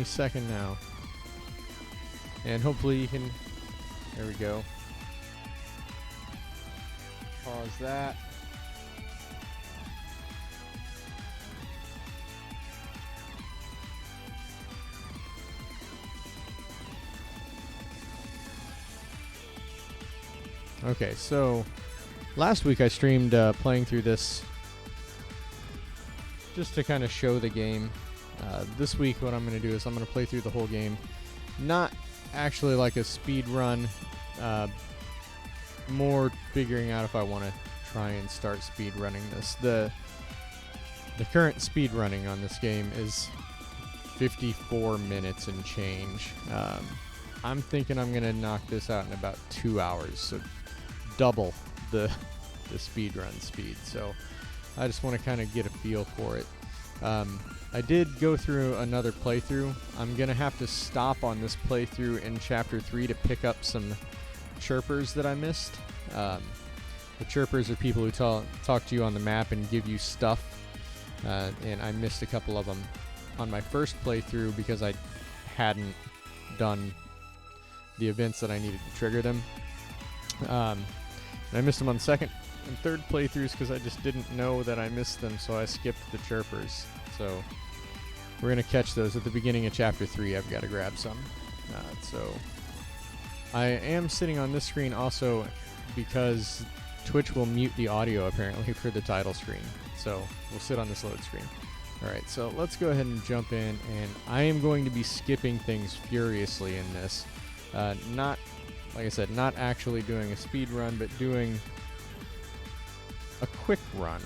any second now. And hopefully you can... There we go. Pause that. Okay, so last week I streamed playing through this just to kind of show the game. This week what I'm going to do is I'm going to play through the whole game. Not actually like a speed run, more figuring out if I want to try and start speed running this. The current speed running on this game is 54 minutes and change. I'm thinking I'm going to knock this out in about 2 hours, so double the speed run speed. So I just want to kind of get a feel for it. I did go through another playthrough. I'm going to have to stop on this playthrough in Chapter 3 to pick up some chirpers that I missed. The chirpers are people who talk to you on the map and give you stuff, and I missed a couple of them on my first playthrough because I hadn't done the events that I needed to trigger them. And I missed them on the second and third playthroughs because I just didn't know that I missed them, so I skipped the chirpers. So we're going to catch those at the beginning of Chapter 3. I've got to grab some. So I am sitting on this screen also because Twitch will mute the audio apparently for the title screen. So we'll sit on this load screen. Alright, so let's go ahead and jump in, and I am going to be skipping things furiously in this. Not, like I said, not actually doing a speed run, but doing a quick run.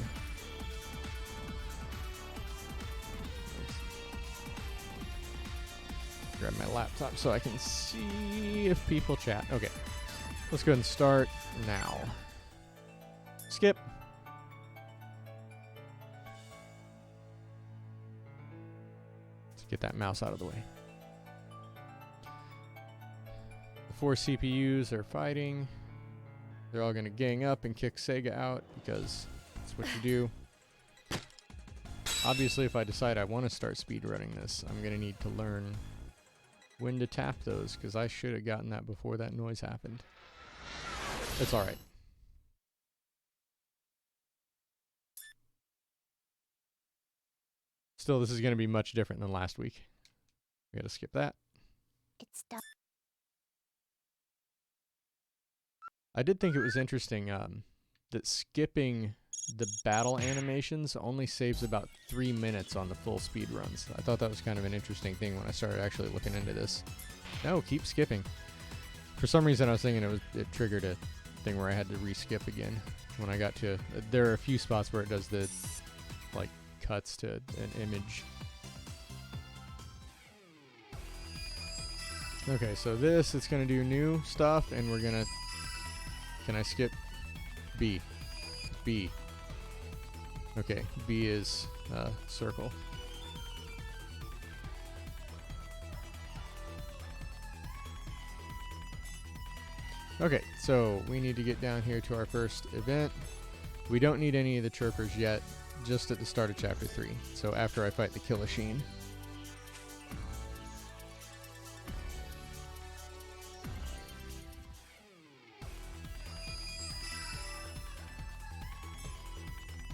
Grab my laptop so I can see if people chat. Okay, let's go ahead and start now. Skip. Let's get that mouse out of the way. The 4 CPUs are fighting. They're all going to gang up and kick Sega out because that's what you do. Obviously, if I decide I want to start speedrunning this, I'm going to need to learn when to tap those, because I should have gotten that before that noise happened. It's alright. Still, this is going to be much different than last week. We got to skip that. It's done. I did think it was interesting that skipping the battle animations only saves about 3 minutes on the full speed runs. I thought that was kind of an interesting thing when I started actually looking into this. No, keep skipping. For some reason I was thinking it triggered a thing where I had to re-skip again. When I got to... there are a few spots where it does the, like, cuts to an image. Okay, so it's going to do new stuff, and we're going to... Can I skip B? B. Okay, B is circle. Okay, so we need to get down here to our first event. We don't need any of the chirpers yet, just at the start of Chapter 3. So after I fight the Killasheen.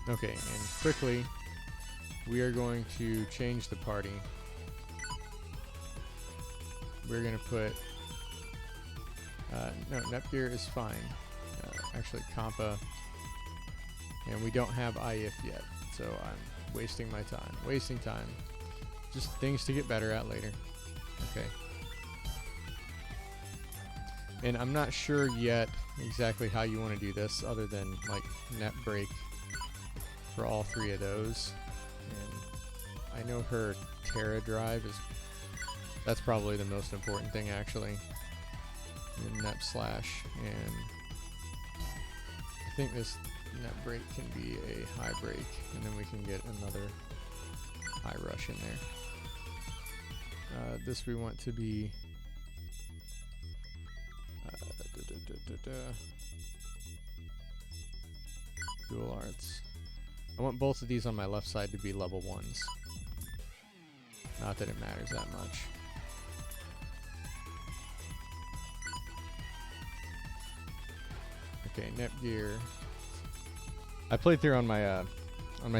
Okay, and quickly, we are going to change the party. We're going to put... no, Nepgear is fine. Actually, Compa. And we don't have IF yet, so I'm wasting my time. Wasting time. Just things to get better at later. Okay. And I'm not sure yet exactly how you want to do this, other than, like, net break for all 3 of those. And I know her Terra drive is... that's probably the most important thing, actually. And net slash, and I think this net break can be a high break, and then we can get another high rush in there. This we want to be dual arts. I want both of these on my left side to be level 1s. Not that it matters that much. Okay, Nepgear. I played through on my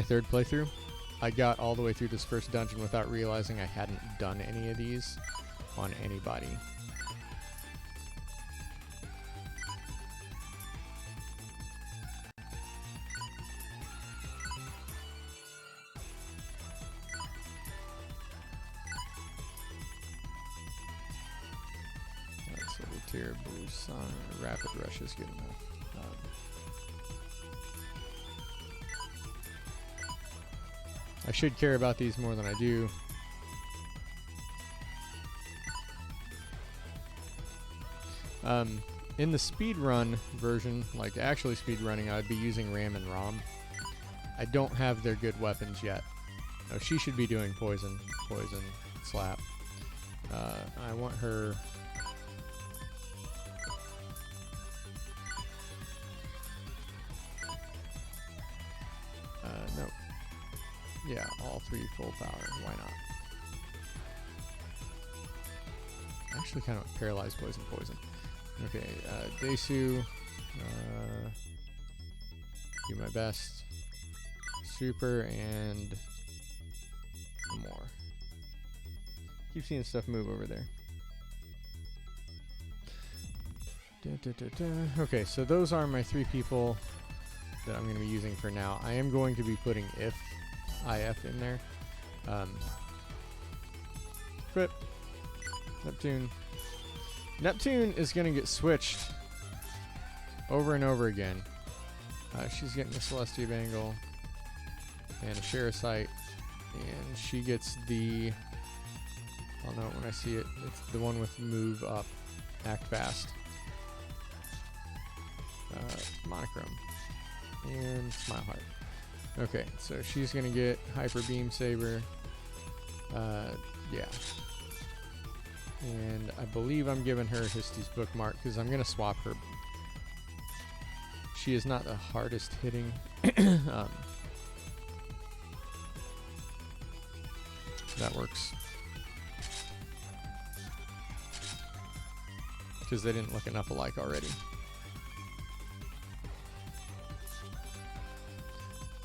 third playthrough. I got all the way through this first dungeon without realizing I hadn't done any of these on anybody. So the tier boost on rapid rush is good enough. I should care about these more than I do. In the speedrun version, like actually speedrunning, I'd be using Ram and Rom. I don't have their good weapons yet. Oh, she should be doing poison, slap. I want her... no. Yeah, all 3 full power. Why not? I actually kind of paralyzed poison. Okay, Desu. Do my best. Super and more. Keep seeing stuff move over there. Okay, so those are my 3 people that I'm going to be using for now. I am going to be putting IF in there. Equip. Neptune. Neptune is going to get switched over and over again. She's getting a Celestia Bangle and a Sharasite, and she gets the... I'll know it when I see it. It's the one with move up, act fast. Monochrome and Smile Heart. Okay, so she's gonna get Hyper Beam Saber. Yeah. And I believe I'm giving her Histy's Bookmark because I'm gonna swap her. She is not the hardest hitting. That works. Because they didn't look enough alike already.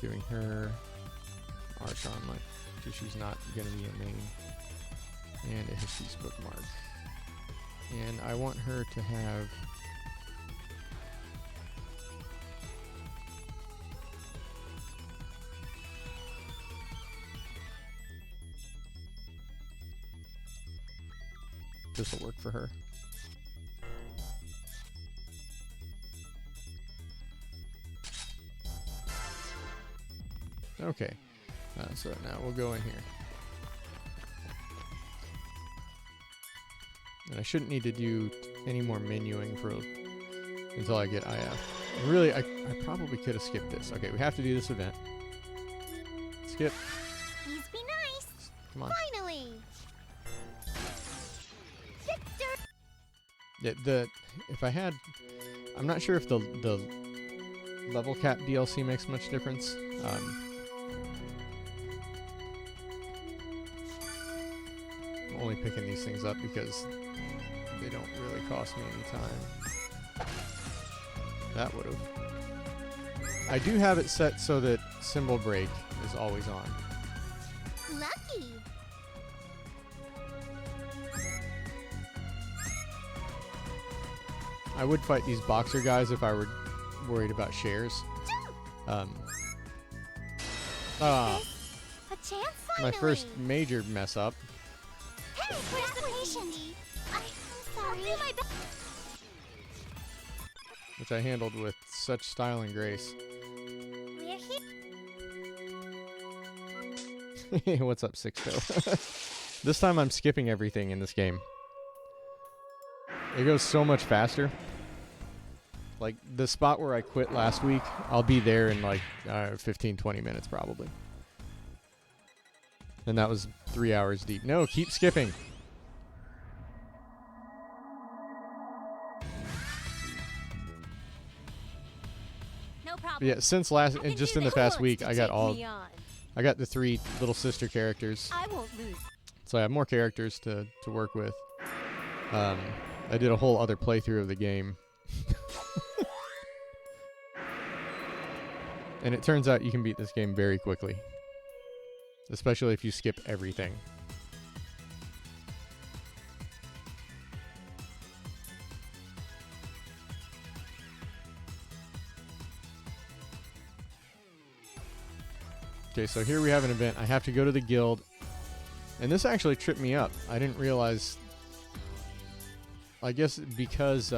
Giving her Arch Armlet, because she's not going to be a main. And a Histy's Bookmark. And I want her to have... This will work for her. Okay, so now we'll go in here. And I shouldn't need to do any more menuing for until I get IF. Really, I probably could have skipped this. Okay, we have to do this event. Skip. Please be nice. Come on. Finally. Yeah, if I had, I'm not sure if the level cap DLC makes much difference. I'm only picking these things up because they don't really cost me any time. That would have. I do have it set so that Symbol Break is always on. Lucky. I would fight these boxer guys if I were worried about shares. A chance finally. My first major mess up. Hey, where's the patient? I'm sorry. I'll do my best. Which I handled with such style and grace. We're here. What's up, Sixto? This time I'm skipping everything in this game. It goes so much faster. Like, the spot where I quit last week, I'll be there in like 15, 20 minutes probably. And that was 3 hours deep. No, keep skipping. No problem. Yeah, since just in the past week, I got the 3 little sister characters I won't lose. So I have more characters to work with. I did a whole other playthrough of the game. And it turns out you can beat this game very quickly. Especially if you skip everything. Okay, so here we have an event. I have to go to the guild. And this actually tripped me up. I didn't realize... I guess because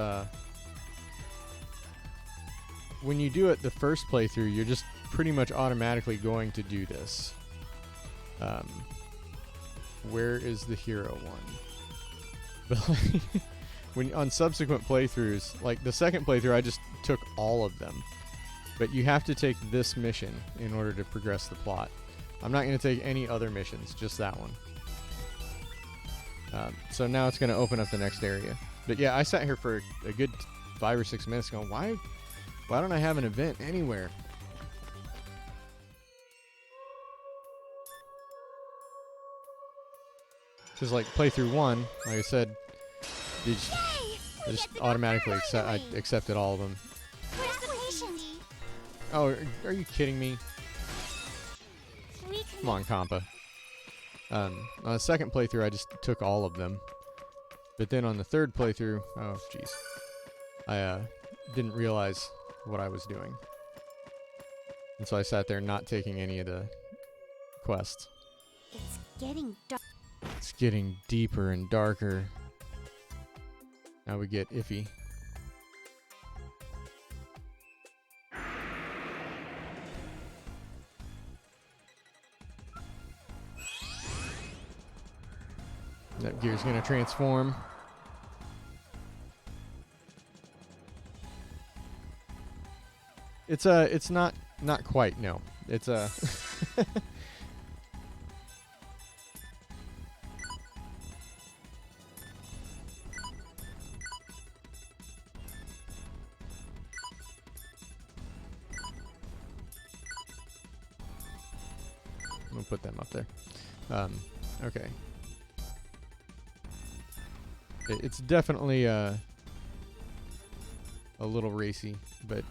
when you do it the first playthrough, you're just pretty much automatically going to do this. Where is the hero one? But like, when on subsequent playthroughs, like the second playthrough, I just took all of them. But you have to take this mission in order to progress the plot. I'm not going to take any other missions, just that one. So now it's going to open up the next area. But yeah, I sat here for a good 5 or 6 minutes going, why don't I have an event anywhere? Because like playthrough 1, like I said, I just automatically I accepted all of them. Oh, are you kidding me? Come on, Compa. On the second playthrough, I just took all of them. But then on the third playthrough, oh jeez, I didn't realize what I was doing. And so I sat there not taking any of the quests. It's getting dark. It's getting deeper and darker. Now we get Iffy. That gear's gonna transform. It's not quite, no. It's we'll put them up there. Okay. It's definitely a little racy, but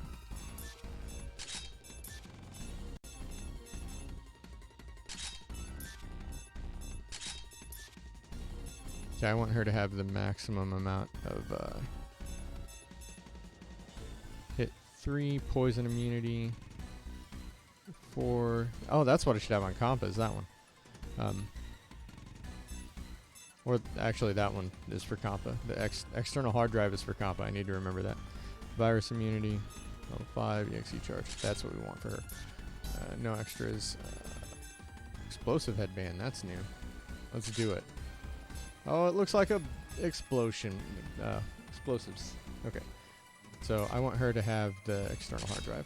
okay, I want her to have the maximum amount of hit 3, poison immunity, 4. Oh, that's what I should have on Compa, is that one. Or actually, that one is for Compa. The external hard drive is for Compa. I need to remember that. Virus immunity, level 5, EXE charge. That's what we want for her. No extras. Explosive headband. That's new. Let's do it. Oh, it looks like a explosion. Explosives. Okay. So I want her to have the external hard drive.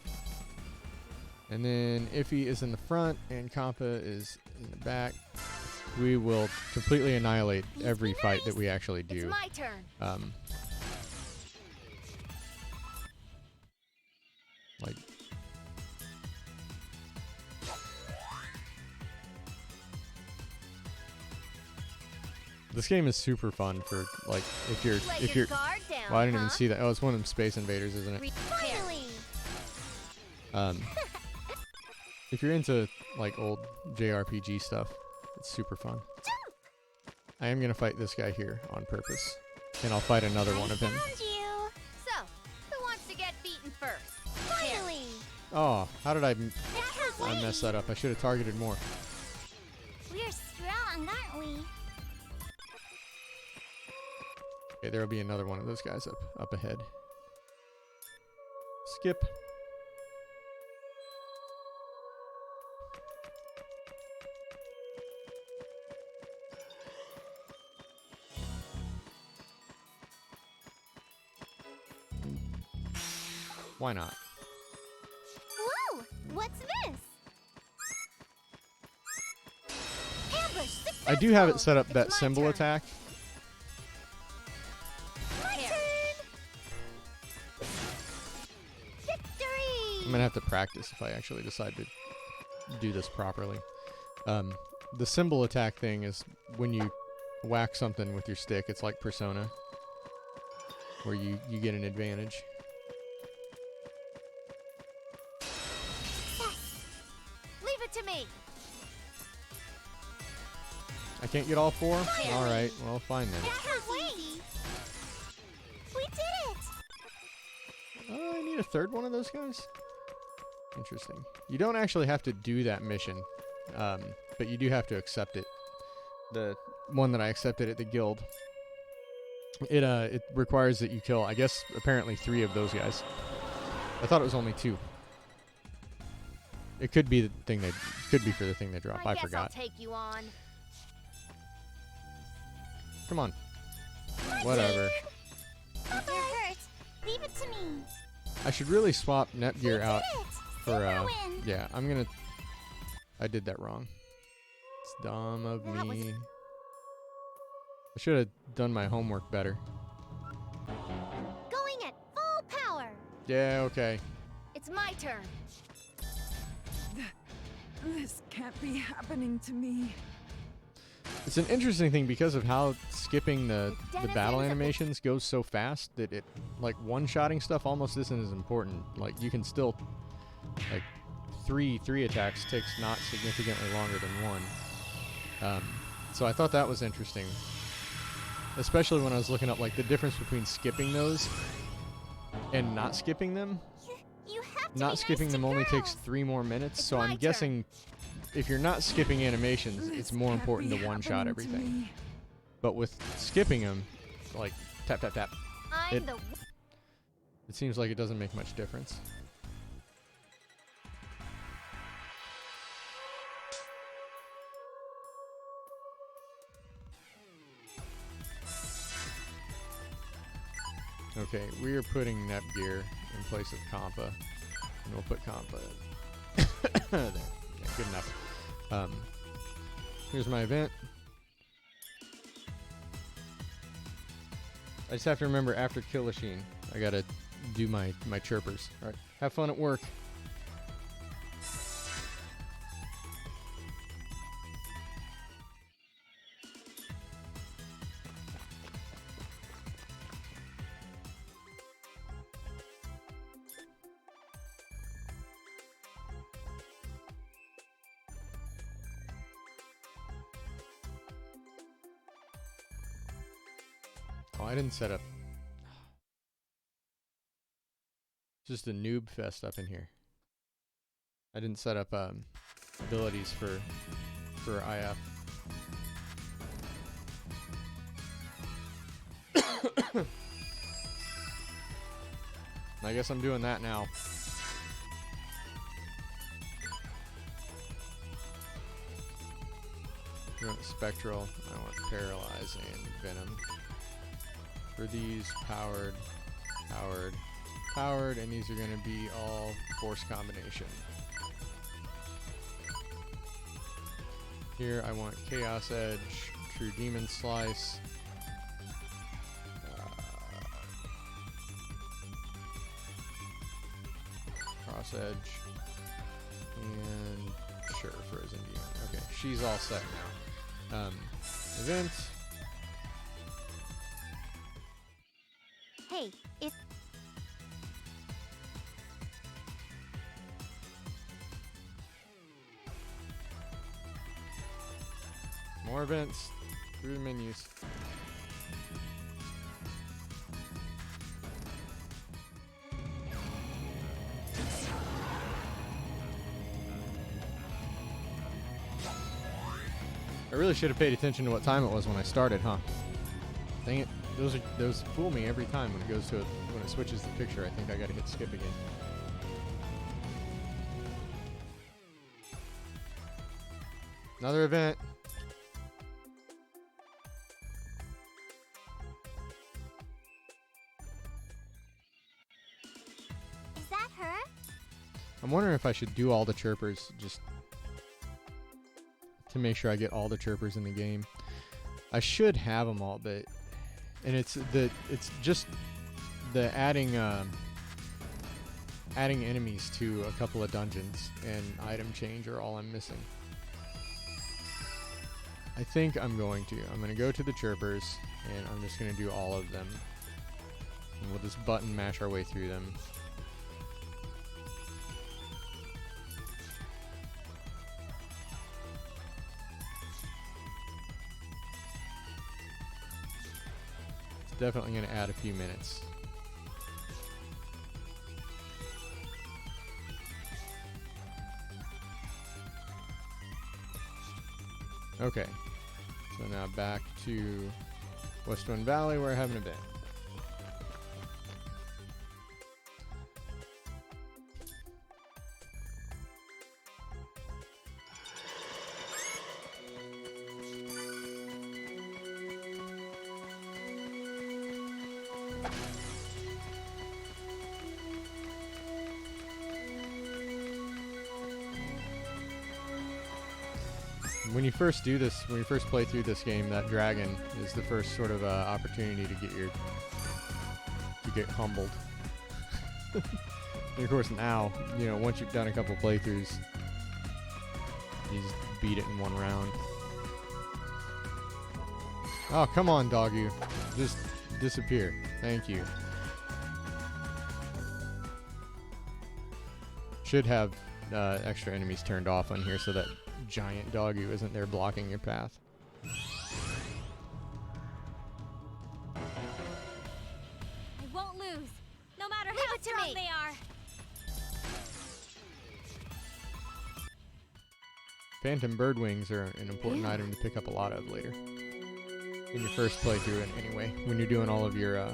And then Iffy is in the front and Compa is in the back. We will completely annihilate every fight that we actually do. It's my turn. Like this game is super fun for like if you're well, I didn't even see that. Oh, it's one of them Space Invaders, isn't it? Finally. If you're into like old JRPG stuff, it's super fun. I am gonna fight this guy here on purpose, and I'll fight another one of him. Found you. So, who wants to get beaten first? Finally. Oh, how did I mess that up? I should have targeted more. We're strong, aren't we? Okay, there'll be another one of those guys up ahead. Skip. Why not? Whoa! What's this? Ambush successful. I do have it set up that It's my symbol turn. attack. My Here. turn. Victory. I'm gonna have to practice if I actually decide to do this properly. the symbol attack thing is when you whack something with your stick. It's like Persona, where you get an advantage. Leave it to me. I can't get all 4? Alright, well, fine then. We did it! Oh, I need a third one of those guys? Interesting. You don't actually have to do that mission, but you do have to accept it. The one that I accepted at the guild. It requires that you kill, I guess, apparently 3 of those guys. I thought it was only 2. It could be the thing they could be for the thing they drop. I forgot. I'll take you on. Come on. Whatever. You're hurt. Leave it to me. I should really swap Nepgear out for win. yeah, I'm gonna. I did that wrong. It's dumb of me. I should have done my homework better. Going at full power. Yeah, okay. It's my turn. This can't be happening to me. It's an interesting thing because of how skipping the battle animations goes so fast that it, like, one-shotting stuff almost isn't as important. Like, you can still, like, three attacks takes not significantly longer than one. So I thought that was interesting. Especially when I was looking up, like, the difference between skipping those and not skipping them. You have to Not skipping them only takes 3 more minutes, so I'm guessing if you're not skipping animations, it's more important to one-shot everything. But with skipping them, like, tap, tap, tap, it seems like it doesn't make much difference. Okay, we are putting Nepgear in place of Compa, and we'll put Compa there. Yeah, good enough. Here's my event. I just have to remember after Kill Lachine, I gotta do my chirpers. Alright, have fun at work. Oh, I didn't set up. Just a noob fest up in here. I didn't set up abilities for IF. I guess I'm doing that now. I want Spectral, I want Paralyze and Venom. For these, powered, and these are going to be all force combination. Here I want Chaos Edge, True Demon Slice, Cross Edge, and sure, Frozen Demon. Okay, she's all set now. Event. Hey, if More events through the menus. I really should have paid attention to what time it was when I started, huh? Dang it. Those fool me every time when it goes to when it switches the picture. I think I gotta hit skip again. Another event. is that her? I'm wondering if I should do all the chirpers just to make sure I get all the chirpers in the game. I should have them all, but it's just the adding enemies to a couple of dungeons and item change are all I'm missing. I think I'm going to. I'm going to go to the chirpers, and I'm just going to do all of them. And we'll just button mash our way through them. It's definitely going to add a few minutes. Okay, so now back to Westwind Valley where I have an event. When you first do this, when you first play through this game, that dragon is the first sort of opportunity to get humbled. And of course now, you know, once you've done a couple playthroughs, you just beat it in one round. Oh, come on, doggy. Just disappear. Thank you. Should have extra enemies turned off on here so that giant doggy isn't there blocking your path. I won't lose, no matter how strong they are. Phantom bird wings are an important item to pick up a lot of later. In your first playthrough, anyway, when you're doing all of your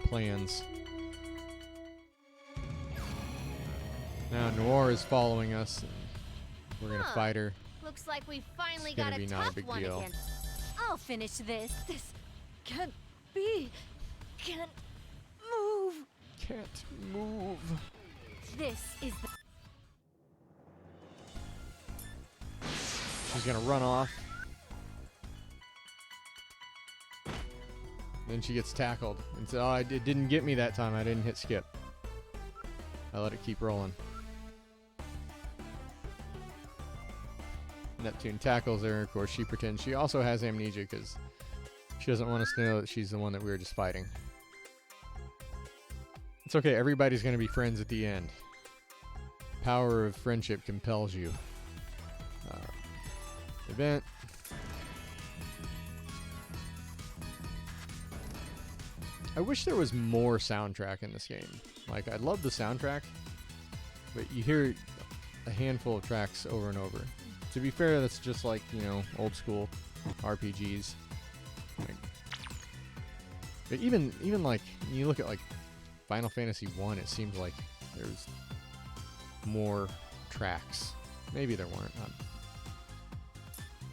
plans. Now Noir is following us. We're gonna fight her. Looks like we finally It's gonna got a be not a tough big one deal. again. I'll finish this. This can't be. Can't move. Can't move. This is the She's gonna run off. Then she gets tackled. And so, oh, it didn't get me that time. I didn't hit skip. I let it keep rolling. Neptune tackles her. Of course, she pretends she also has amnesia because she doesn't want us to know that she's the one that we were just fighting. It's okay. Everybody's going to be friends at the end. Power of friendship compels you. Event. I wish there was more soundtrack in this game. Like, I love the soundtrack, but you hear a handful of tracks over and over. To be fair, that's just like, you know, old school RPGs. Like, but even like, you look at like Final Fantasy 1, it seems like there's more tracks. Maybe there weren't.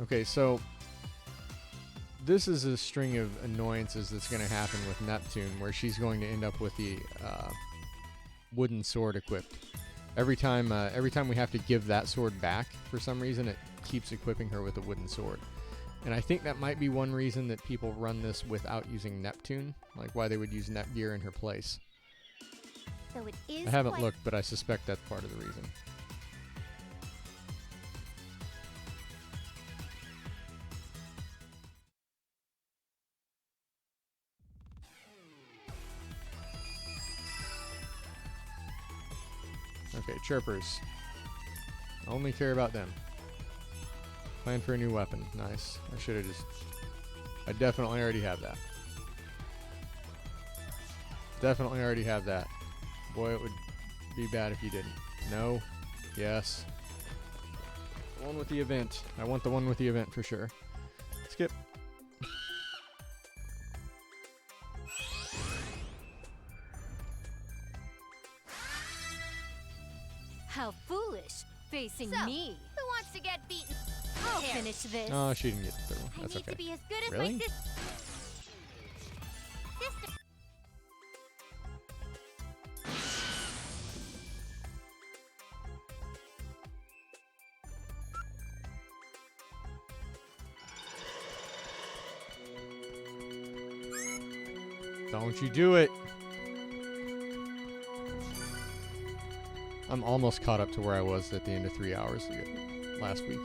Okay, so this is a string of annoyances that's going to happen with Neptune, where she's going to end up with the wooden sword equipped. Every time we have to give that sword back, for some reason, it keeps equipping her with a wooden sword. And I think that might be one reason that people run this without using Neptune, like why they would use Netgear in her place. so it is I haven't quite looked, but I suspect that's part of the reason. Okay, chirpers. Only care about them. Plan for a new weapon. Nice. I should have just... I definitely already have that. Definitely already have that. Boy, it would be bad if you didn't. No. Yes. The one with the event. I want the one with the event for sure. Skip. how foolish facing So, me. Who wants to get beaten? I'll Here. finish this. Oh, she didn't get the third one. I That's need okay. to be as good as Really? my sister. Don't you do it. I'm almost caught up to where I was at the end of 3 hours last week.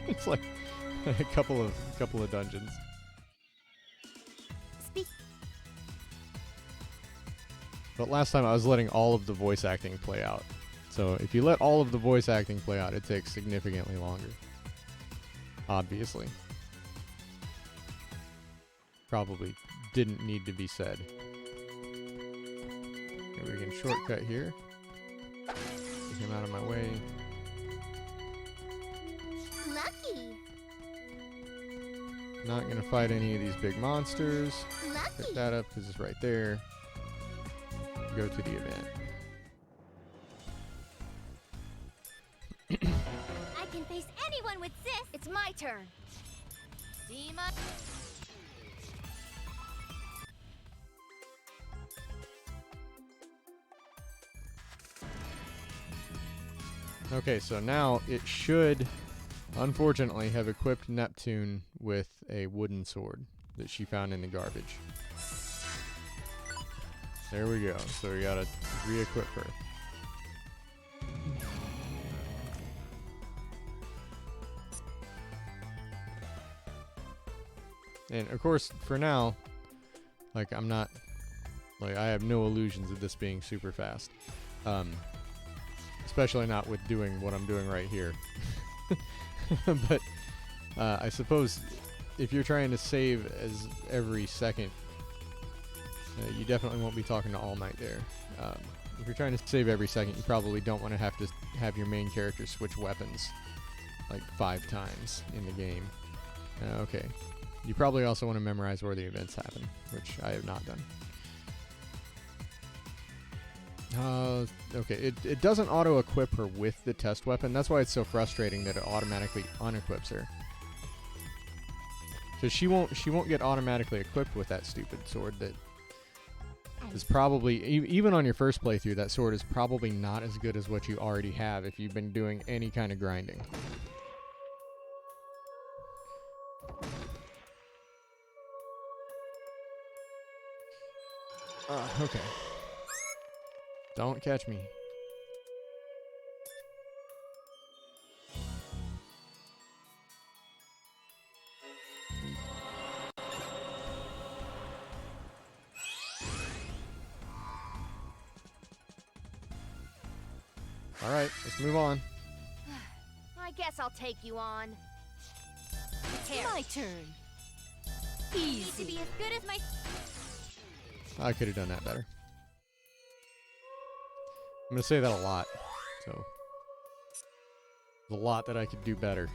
It's like a couple of dungeons. But last time I was letting all of the voice acting play out. So if you let all of the voice acting play out, it takes significantly longer. Obviously. Probably didn't need to be said. Okay, we can shortcut here. Get him out of my way. Lucky. Not gonna fight any of these big monsters. Pick Lucky. that up because it's right there. Go to the event. I can face anyone with this. It's my turn. Demon. Okay, so now it should, unfortunately, have equipped Neptune with a wooden sword that she found in the garbage. There we go. So we gotta re-equip her. And of course, for now, like I have no illusions of this being super fast. Especially not with doing what I'm doing right here. But I suppose if you're trying to save as every second, you definitely won't be talking to All Might there. If you're trying to save every second, you probably don't want to have your main character switch weapons like 5 times in the game. Okay. You probably also want to memorize where the events happen, which I have not done. Okay, it doesn't auto-equip her with the test weapon. That's why it's so frustrating that it automatically unequips her. Because she won't get automatically equipped with that stupid sword that is probably, even on your first playthrough, that sword is probably not as good as what you already have if you've been doing any kind of grinding. Okay. Don't catch me. All right, let's move on. I guess I'll take you on. It's my turn. Easy. Need to be as good as my. I could have done that better. I'm going to say that a lot, so there's a lot that I could do better.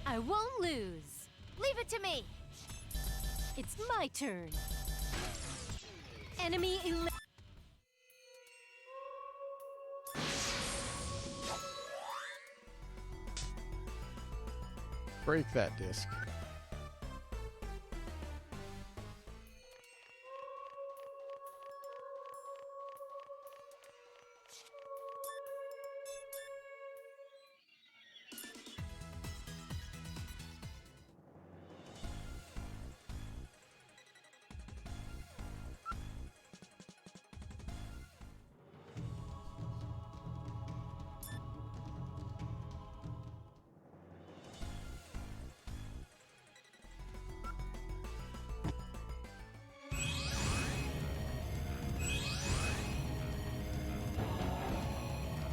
I won't lose. Leave it to me. It's my turn. Enemy Break that disc.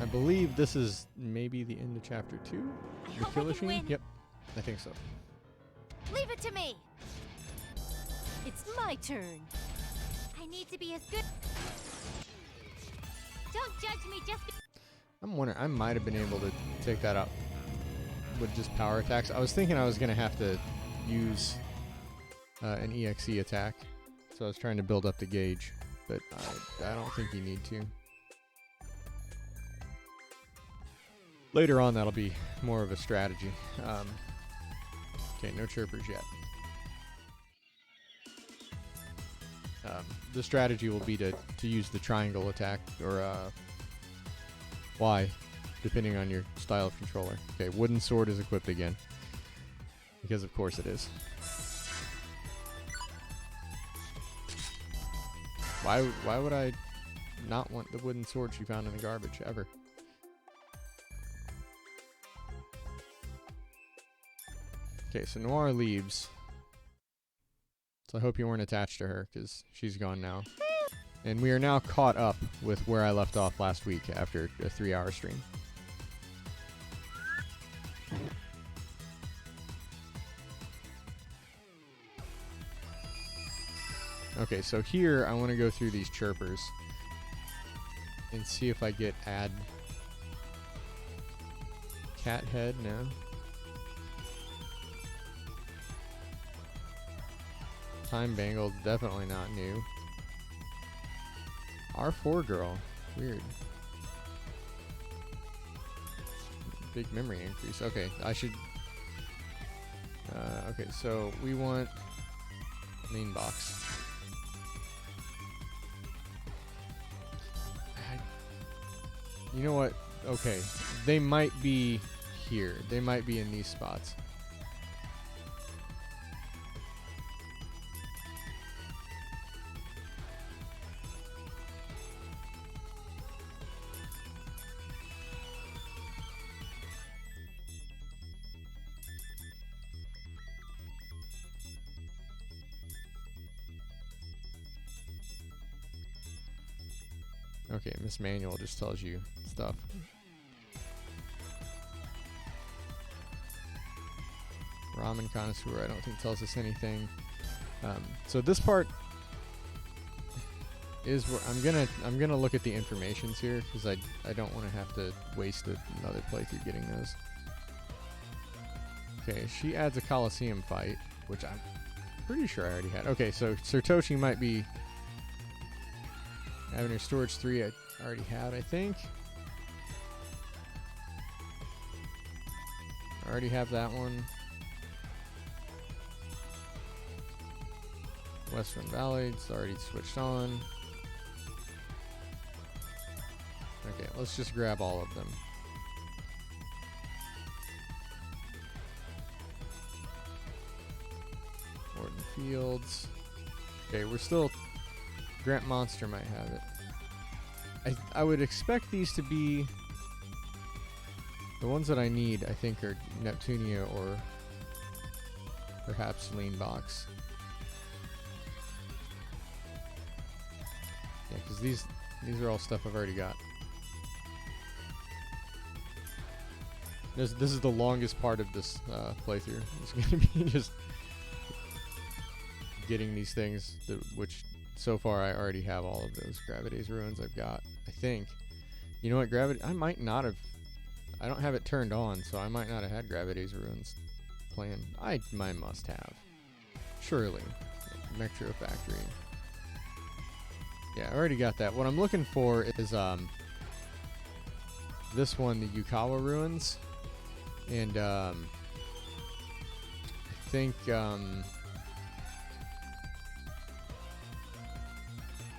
I believe this is maybe the end of chapter 2. The kill machine? Yep, I think so. Leave it to me. It's my turn. I need to be as good. Don't judge me just. I'm wondering, I might have been able to take that out with just power attacks. I was thinking I was going to have to use an EXE attack, so I was trying to build up the gauge, but I don't think you need to. Later on, that'll be more of a strategy. Okay, no chirpers yet. The strategy will be to use the triangle attack, or Y, depending on your style of controller. Okay, wooden sword is equipped again. Because of course it is. Why would I not want the wooden sword she found in the garbage ever? Okay, so Noir leaves. So I hope you weren't attached to her, because she's gone now. And we are now caught up with where I left off last week after a 3-hour stream. Okay, so here I want to go through these chirpers and see if I get add cat head. No. Time bangle, definitely not new. R4 girl, weird. Big memory increase. Okay, I should. Okay, so we want lean box. You know what? Okay, they might be here. They might be in these spots. Okay, Miss Manual just tells you stuff. Ramen connoisseur, I don't think tells us anything. So this part is where I'm gonna look at the informations here, because I don't want to have to waste another playthrough getting those. Okay, she adds a Coliseum fight, which I'm pretty sure I already had. Okay, so Sertoshi might be Avenue Storage 3 I already had, I think. I already have that one. Western Valley, it's already switched on. Okay, let's just grab all of them. Morton Fields. Okay, we're still... Grant Monster might have it. I would expect these to be... The ones that I need, I think, are Neptunia or perhaps Lean Box. Yeah, because these are all stuff I've already got. This is the longest part of this playthrough. It's going to be just getting these things, which so far I already have all of those Gravity's Ruins I've got, I think. You know what, Gravity... I might not have... I don't have it turned on, so I might not have had Gravity's Ruins planned. I must have. Surely. Metro Factory. Yeah, I already got that. What I'm looking for is this one, the Yukawa Ruins. And I think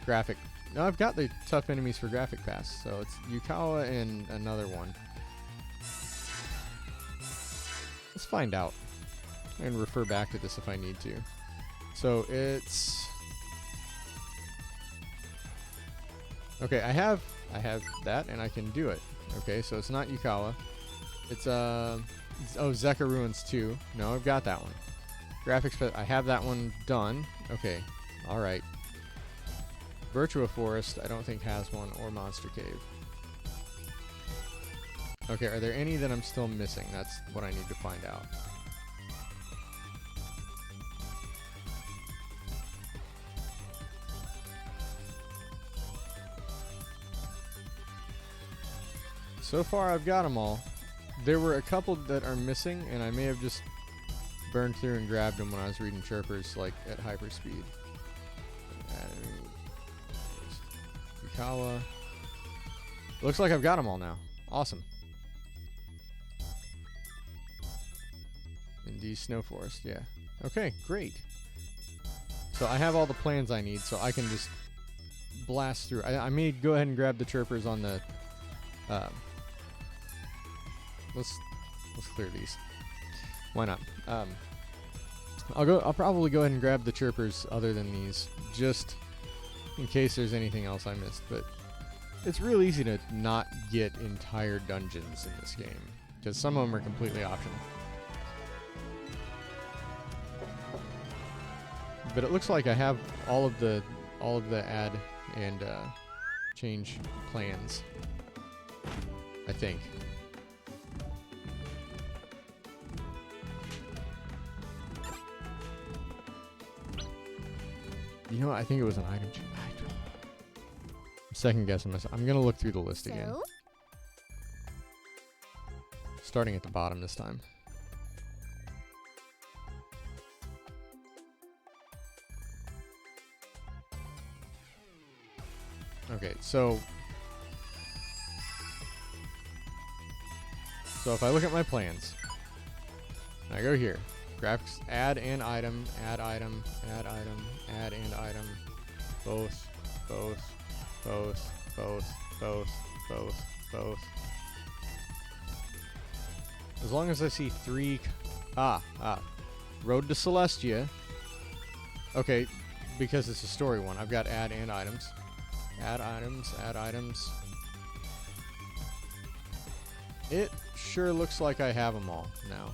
graphic. No, I've got the tough enemies for graphic pass, so it's Yukawa and another one. Let's find out and refer back to this if I need to. So it's okay. I have that, and I can do it. Okay, so it's not Yukawa. It's oh, Zeka Ruins 2. No, I've got that one. Graphics, I have that one done. Okay, all right. Virtua Forest, I don't think has one, or Monster Cave. Okay, are there any that I'm still missing? That's what I need to find out. So far, I've got them all. There were a couple that are missing, and I may have just burned through and grabbed them when I was reading Chirpers, like, at hyper speed. Ishikawa. Looks like I've got them all now. Awesome. Indeed, Snow Forest, yeah. Okay, great. So I have all the plans I need, so I can just blast through. I may go ahead and grab the chirpers on the... let's clear these. Why not? I'll probably go ahead and grab the chirpers other than these, just in case there's anything else I missed. But it's real easy to not get entire dungeons in this game, because some of them are completely optional. But it looks like I have all of the add and change plans, I think. You know what? I think it was an item. I'm second guessing myself. I'm gonna look through the list again. Starting at the bottom this time. Okay, so if I look at my plans, I go here, graphics, add and item, add item, add item, add and item, both. As long as I see three, Road to Celestia. Okay, because it's a story one, I've got add and items. Add items, add items. It sure looks like I have them all now.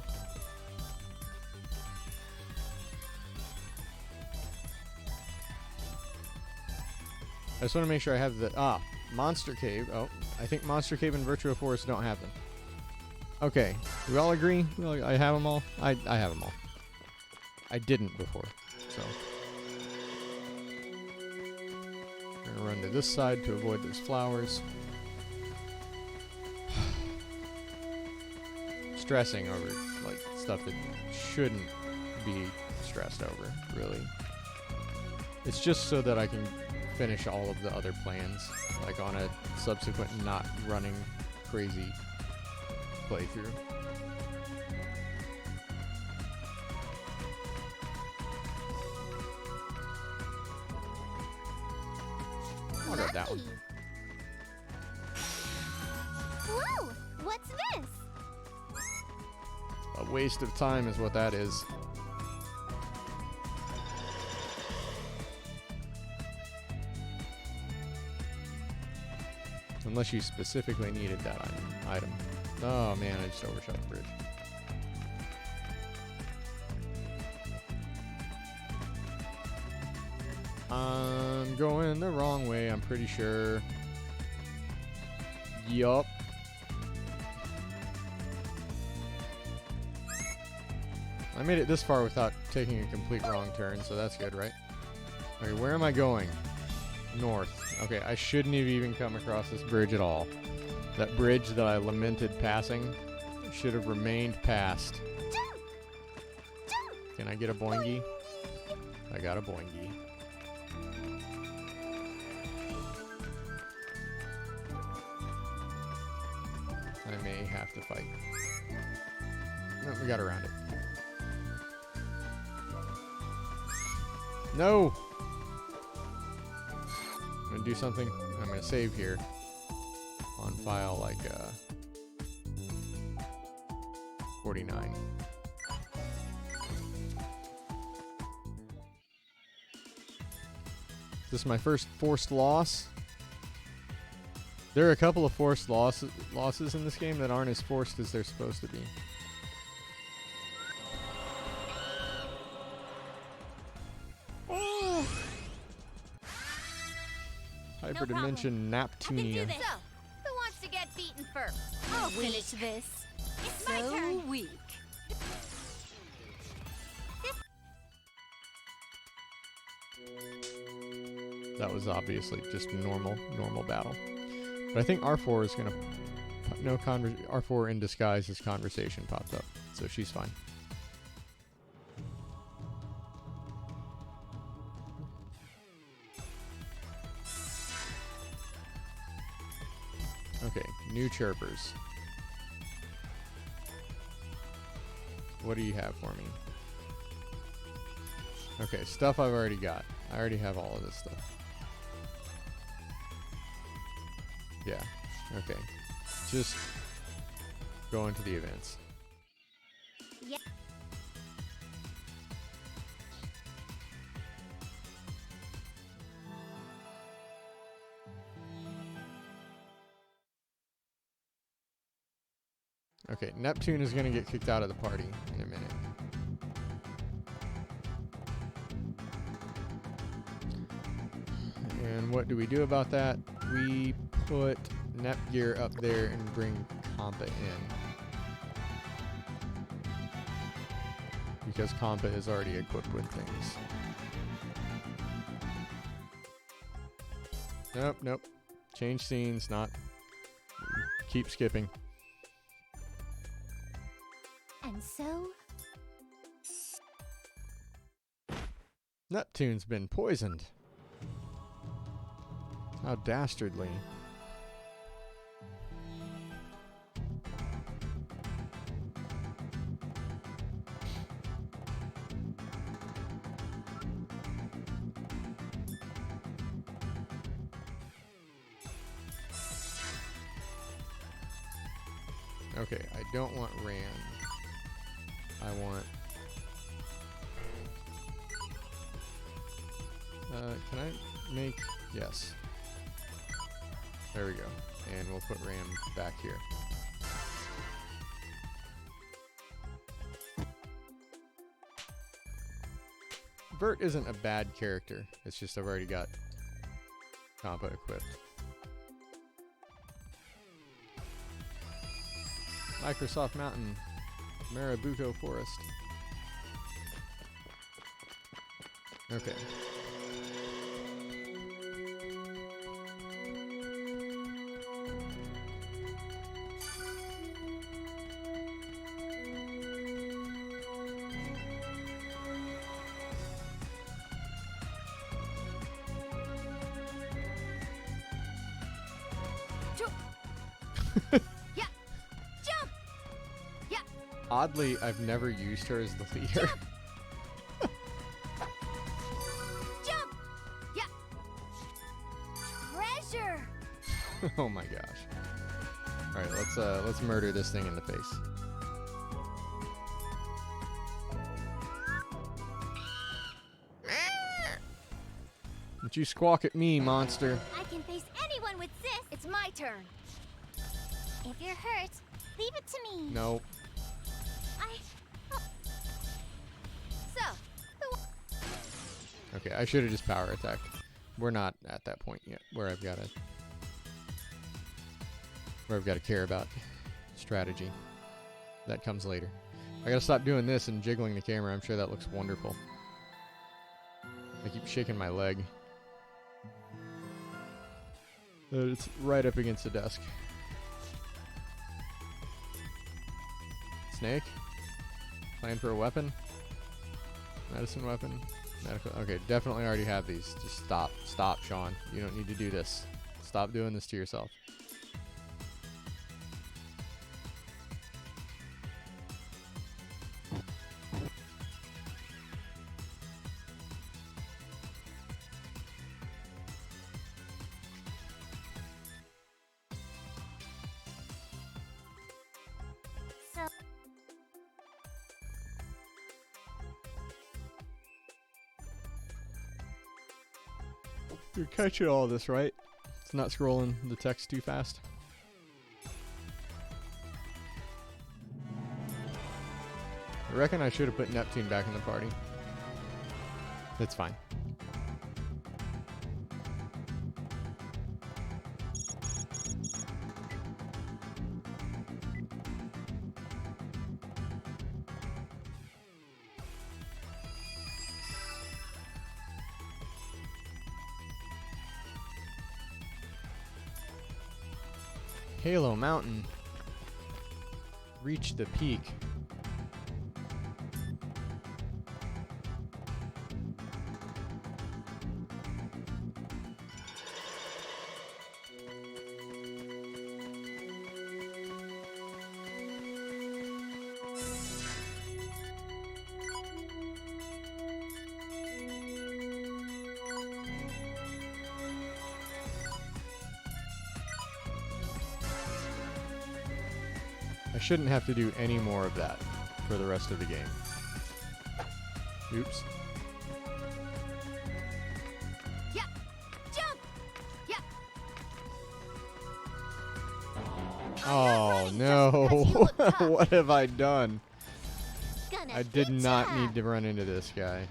I just want to make sure I have the... Monster Cave. Oh, I think Monster Cave and Virtua Forest don't have them. Okay, we all agree? I have them all? I have them all. I didn't before, so... We're gonna run to this side to avoid those flowers. Stressing over, like, stuff that shouldn't be stressed over, really. It's just so that I can finish all of the other plans, like on a subsequent not running crazy playthrough. I'll grab that one. Whoa! What's this? A waste of time is what that is. Unless you specifically needed that item. Oh man, I just overshot the bridge. I'm going the wrong way, I'm pretty sure. Yup. I made it this far without taking a complete wrong turn, so that's good, right? Okay, where am I going? North. Okay, I shouldn't have even come across this bridge at all. That bridge that I lamented passing should have remained past. Can I get a boingy? I got a boingy. I may have to fight. No, we got around it. No! I'm gonna do something. I'm gonna save here on file like 49. This is my first forced loss. There are a couple of forced losses in this game that aren't as forced as they're supposed to be. Hyperdimension Neptunia. So, who wants to get beaten first? I'll finish this. It's my So turn. weak. That was obviously just normal battle. But I think R4 is gonna R4 in disguise. His conversation popped up, so she's fine. New chirpers. What do you have for me? Okay, stuff I've already got. I already have all of this stuff. Yeah, okay. Just go into the events. Yeah. Okay, Neptune is gonna get kicked out of the party in a minute. And what do we do about that? We put Nepgear up there and bring Compa in. Because Compa is already equipped with things. Nope, nope. Change scenes, not... Keep skipping. And so, Neptune's been poisoned. How dastardly. Okay, I don't want Ran. I want... can I make... Yes. There we go. And we'll put Ram back here. Vert isn't a bad character. It's just I've already got Compa equipped. Microsoft Mountain, Marabuco Forest. Okay. Yeah. Jump. Yeah. Oddly, I've never used her as the leader. Jump. Yeah. Treasure. Oh my gosh. All right, let's murder this thing in the face. Don't you squawk at me, monster. I can face anyone with this. It's my turn. If you're hurt, leave it to me. No. So, Okay, I should have just power attacked. We're not at that point yet where I've got to care about strategy. That comes later. I gotta stop doing this and jiggling the camera. I'm sure that looks wonderful. I keep shaking my leg. It's right up against the desk. Snake? Plan for a weapon? Medicine weapon? Medical. Okay, definitely already have these. Just stop. Stop, Sean. You don't need to do this. Stop doing this to yourself. So, You're catching all this, right? It's not scrolling the text too fast. I reckon I should have put Neptune back in the party. It's fine. Halo Mountain. Reach the peak. I shouldn't have to do any more of that for the rest of the game. Oops. Yeah. Jump. Yeah. Oh no! What have I done? I did not need to run into this guy.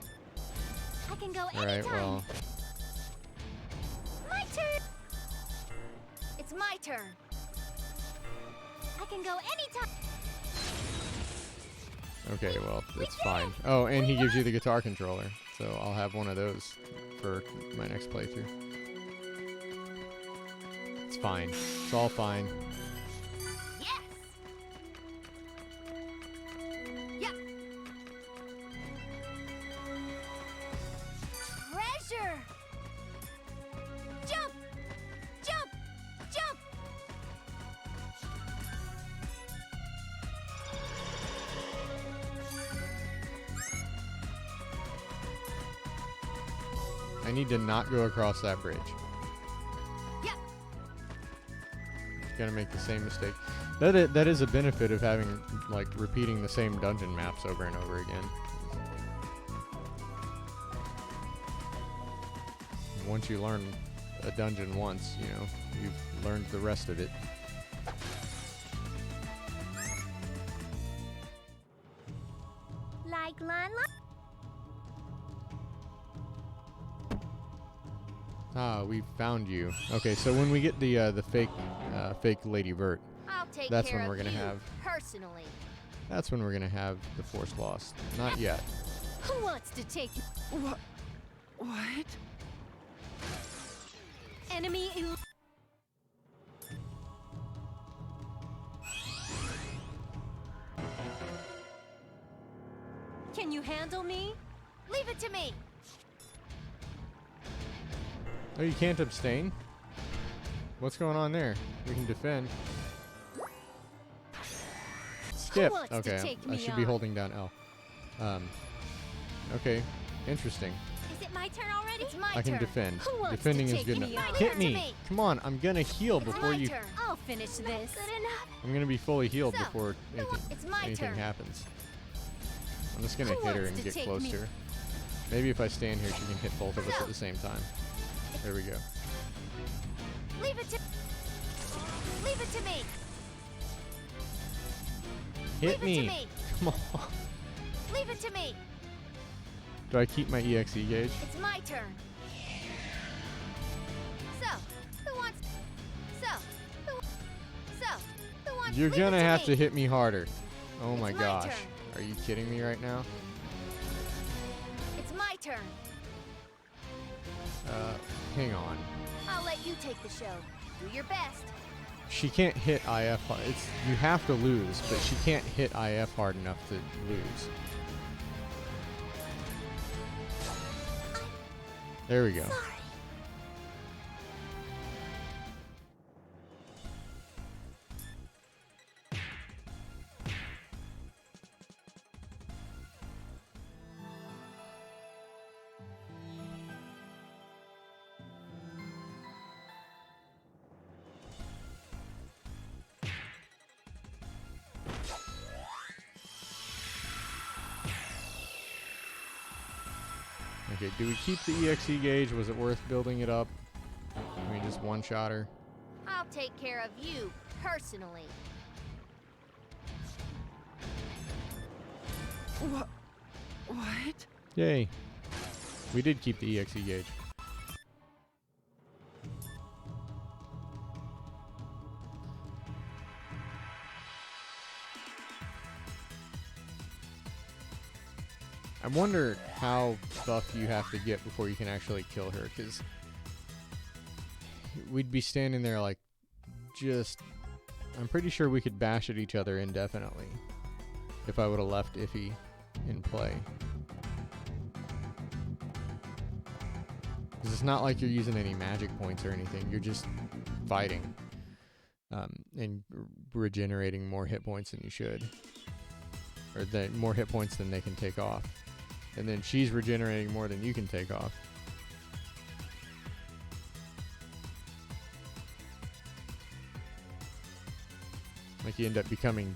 I can go All right, anytime. well, My turn. It's my turn. I can go anytime. okay, well, it's fine. Oh, and he gives you the guitar controller, so I'll have one of those for my next playthrough. It's fine. It's all fine. Yes. Yeah. Treasure. Jump. Jump. Jump. I need to not go across that bridge. Yeah. Gonna make the same mistake. That is a benefit of having, like, repeating the same dungeon maps over and over again. Once you learn a dungeon once, you know, you've learned the rest of it. Like Lon. Ah, we found you. Okay, so when we get the fake Lady Vert, I'll take That's care when of we're gonna you have- personally. that's when we're gonna have the Force Lost. Not yet. Who wants to take What? enemy? Can you handle me? Leave it to me. Oh, you can't abstain? What's going on there? We can defend. Skip. wants to Okay, take I me should be on? holding down L. Okay, interesting. Is it my turn already? It's my I can turn. defend. Who wants to Defending is take good me enough. on? Hit Turn me. to me. Come on, I'm gonna heal It's before my you. turn. I'll finish this. Good enough. I'm gonna be fully healed So, before It's my anything turn. happens. I'm just gonna Who hit her wants and to get take close me? to her. Maybe if I stand here, she can hit both of us So. at the same time. There we go. Leave it to. Leave it to me. Hit Leave it to me. me. Come on. Leave it to me. Do I keep my EXE gauge? It's my turn. So, who wants? Who wants? You're Leave it gonna have me. to hit me harder. Oh It's my my gosh. turn. Are you kidding me right now? It's my turn. Hang on. I'll let you take the show. Do your best. She can't hit IF hard. You have to lose, but she can't hit IF hard enough to lose. There we go. Sorry. Okay, do we keep the EXE gauge? Was it worth building it up? I mean, just one-shot her? I'll take care of you personally. What? Yay. We did keep the EXE gauge. I wonder how buff you have to get before you can actually kill her, because we'd be standing there like just... I'm pretty sure we could bash at each other indefinitely if I would have left Iffy in play. Because it's not like you're using any magic points or anything. You're just fighting and regenerating more hit points than you should. Or more hit points than they can take off. And then she's regenerating more than you can take off. Like you end up becoming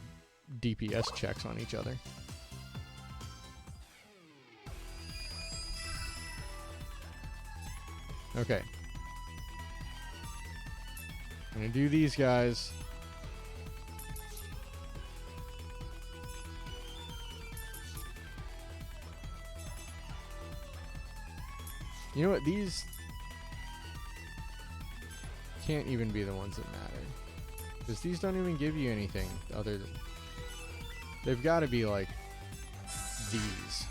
DPS checks on each other. Okay. I'm gonna do these guys. You know what? These can't even be the ones that matter. Because these don't even give you anything other than... They've got to be like... These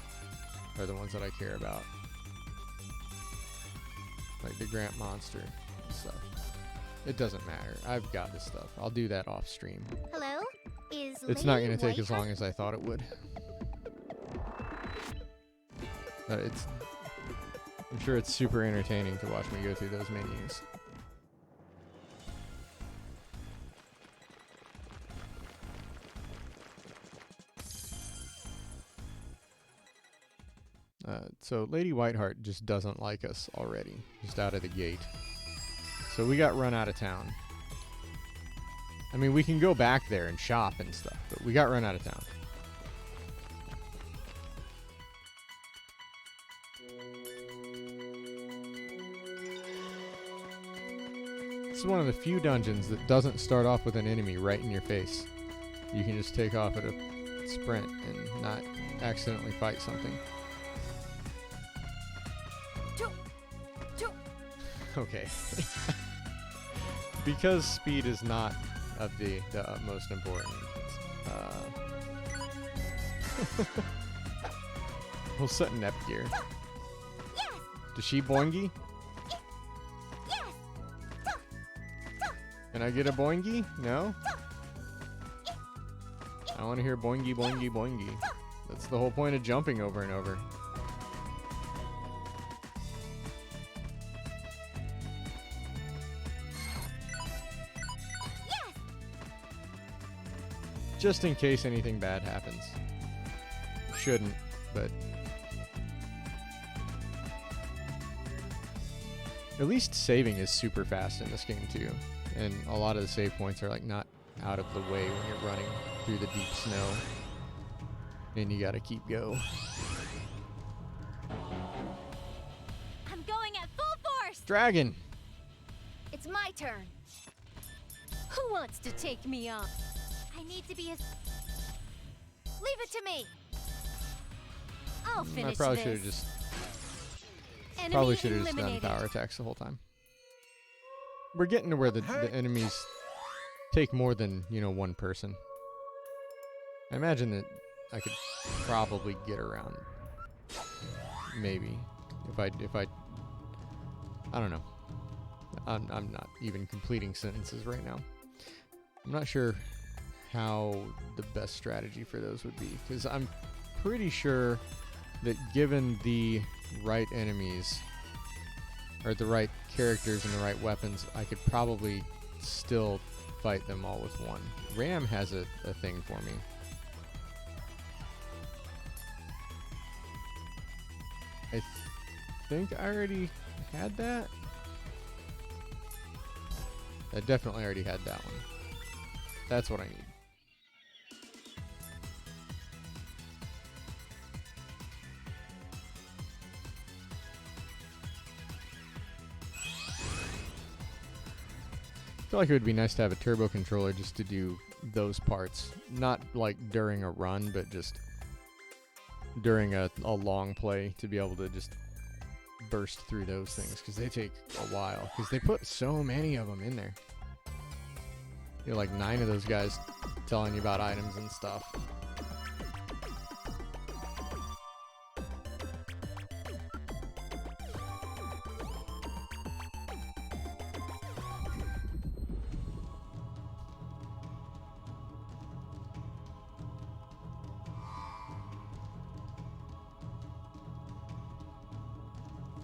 are the ones that I care about. Like the Grant Monster and stuff. It doesn't matter. I've got this stuff. I'll do that off stream. Hello? Is It's not going to take as long as I thought it would. But I'm sure it's super entertaining to watch me go through those menus. So Lady Whiteheart just doesn't like us already, just out of the gate. So we got run out of town. I mean, we can go back there and shop and stuff, but we got run out of town. This is one of the few dungeons that doesn't start off with an enemy right in your face. You can just take off at a sprint and not accidentally fight something. Okay. Because speed is not of the utmost importance. We'll set Nep gear. Yes. Does she boingy? Yes. Can I get a boingy? No? I want to hear boingy, boingy, boingy. That's the whole point of jumping over and over. Just in case anything bad happens. Shouldn't, but... At least saving is super fast in this game too. And a lot of the save points are like not out of the way when you're running through the deep snow. And you gotta keep go. I'm going at full force. Dragon! It's my turn. Who wants to take me on? I need to be a... Leave it to me. I'll finish I probably this. should have just Enemy just done eliminated. power attacks the whole time. We're getting to where the enemies take more than, one person. I imagine that I could probably get around. Maybe. If I don't know. I'm not even completing sentences right now. I'm not sure how the best strategy for those would be, because I'm pretty sure that given the right enemies or the right characters and the right weapons, I could probably still fight them all with one. Ram has a thing for me. I think I already had that. I definitely already had that one. That's what I need. I feel like it would be nice to have a turbo controller just to do those parts. Not like during a run, but just during a long play to be able to just burst through those things, because they take a while. Because they put so many of them in there. You're like 9 of those guys telling you about items and stuff.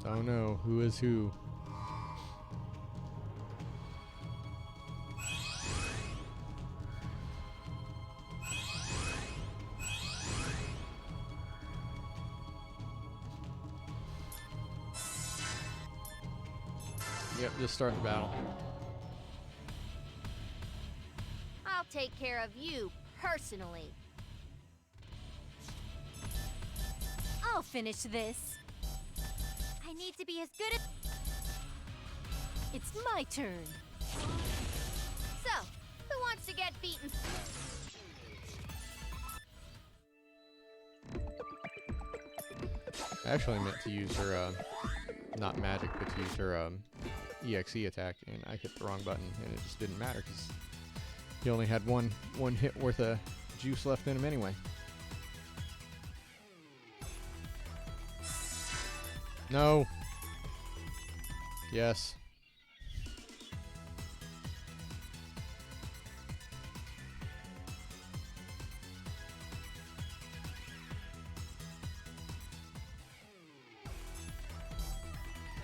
Oh no, who is who? Yep, just start the battle. I'll take care of you personally. I'll finish this. I need to be as good as... It's my turn. So, who wants to get beaten? I actually meant to use her, not magic, but to use her EXE attack, and I hit the wrong button, and it just didn't matter because he only had one hit worth of juice left in him anyway. No. Yes.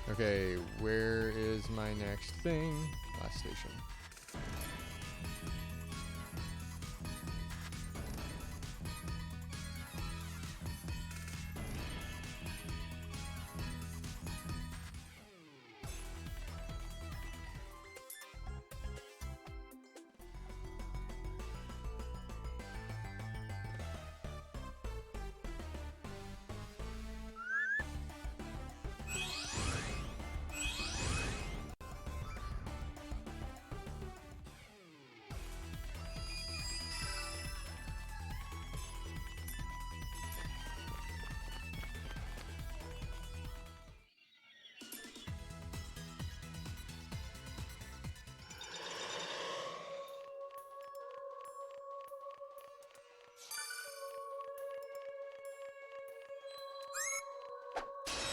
Okay, where is my next thing? Last station.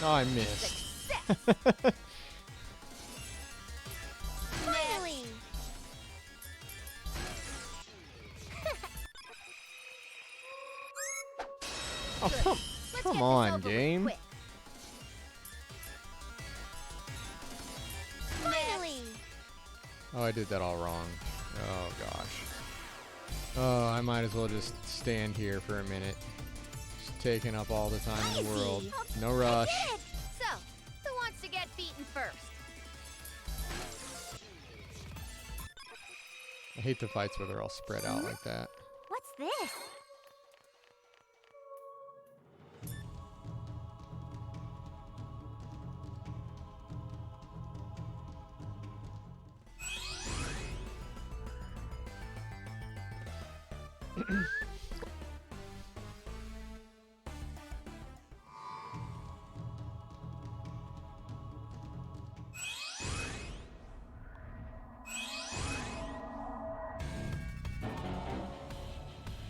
Oh, I missed. Finally! Oh, Good. Let's come get on, this over with game. quick. Finally! Oh, I did that all wrong. Oh, gosh. Oh, I might as well just stand here for a minute. Just taking up all the time in the world. No rush. So, who wants to get beaten first? I hate the fights where they're all spread out like that. What's this?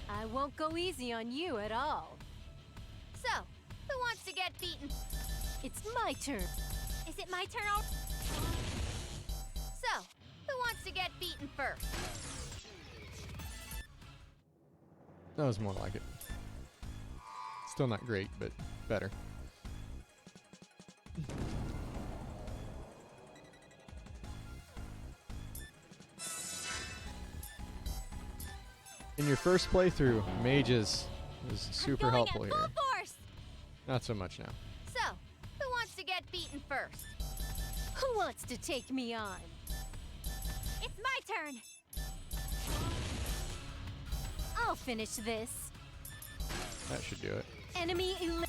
I won't go easy on you at all. So, who wants to get beaten? It's my turn. Is it my turn already? So, who wants to get beaten first? That was more like it. Still not great, but better. In your first playthrough, mages is super I'm going helpful at here. full force! Not so much now. So, who wants to get beaten first? Who wants to take me on? It's my turn! I'll finish this. That should do it. Enemy eliminated.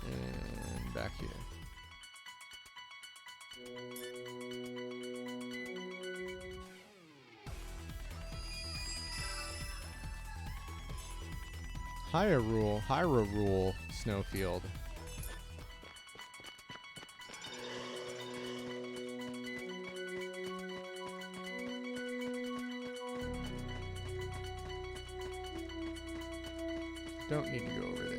And back here. Hyrule Snowfield. Don't need to go over there.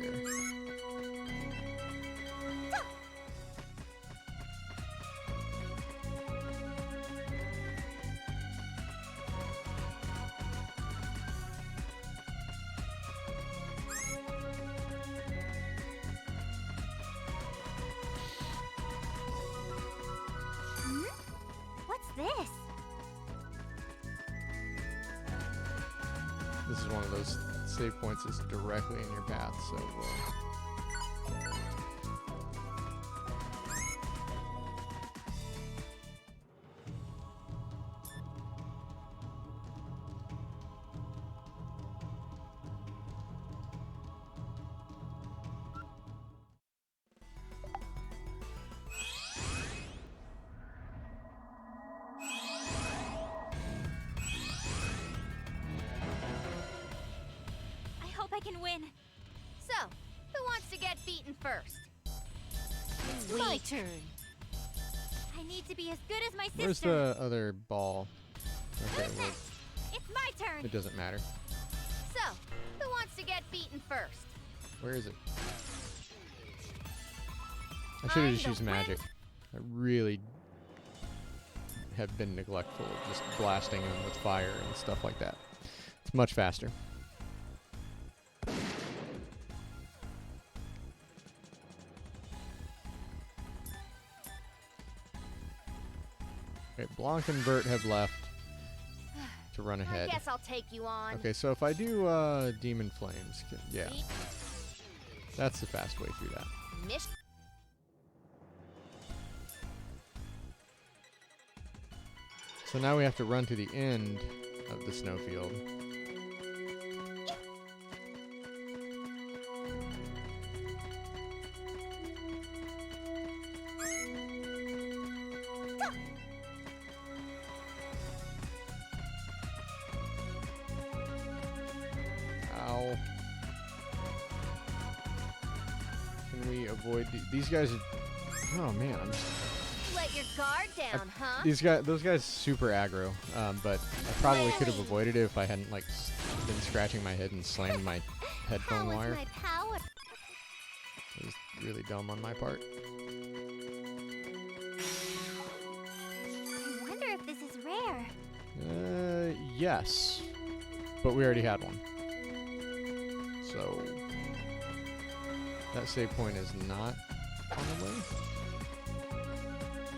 What's this? This is one of those save points that's directly in your path, so I can win. So, who wants to get beaten first? My turn. I need to be as good as my sister. where's the other ball? Okay, Who's well, next? It's my turn. it doesn't matter. So, who wants to get beaten first? Where is it? I should have just I'm the used magic. I really have been neglectful of just blasting them with fire and stuff like that. It's much faster. Okay, Blanc and Bert have left to run ahead. I guess I'll take you on. Okay, so if I do Demon Flames, yeah, that's the fast way through that. Mish So now we have to run to the end of the snowfield. Ow. Can we avoid these guys? Oh man, I'm just, let your guard down, huh? those guys super aggro. But I probably could have avoided it if I hadn't like been scratching my head and slammed my headphone How is wire. my power? It was really dumb on my part. I wonder if this is rare. Yes, but we already had one. So that save point is not on the way.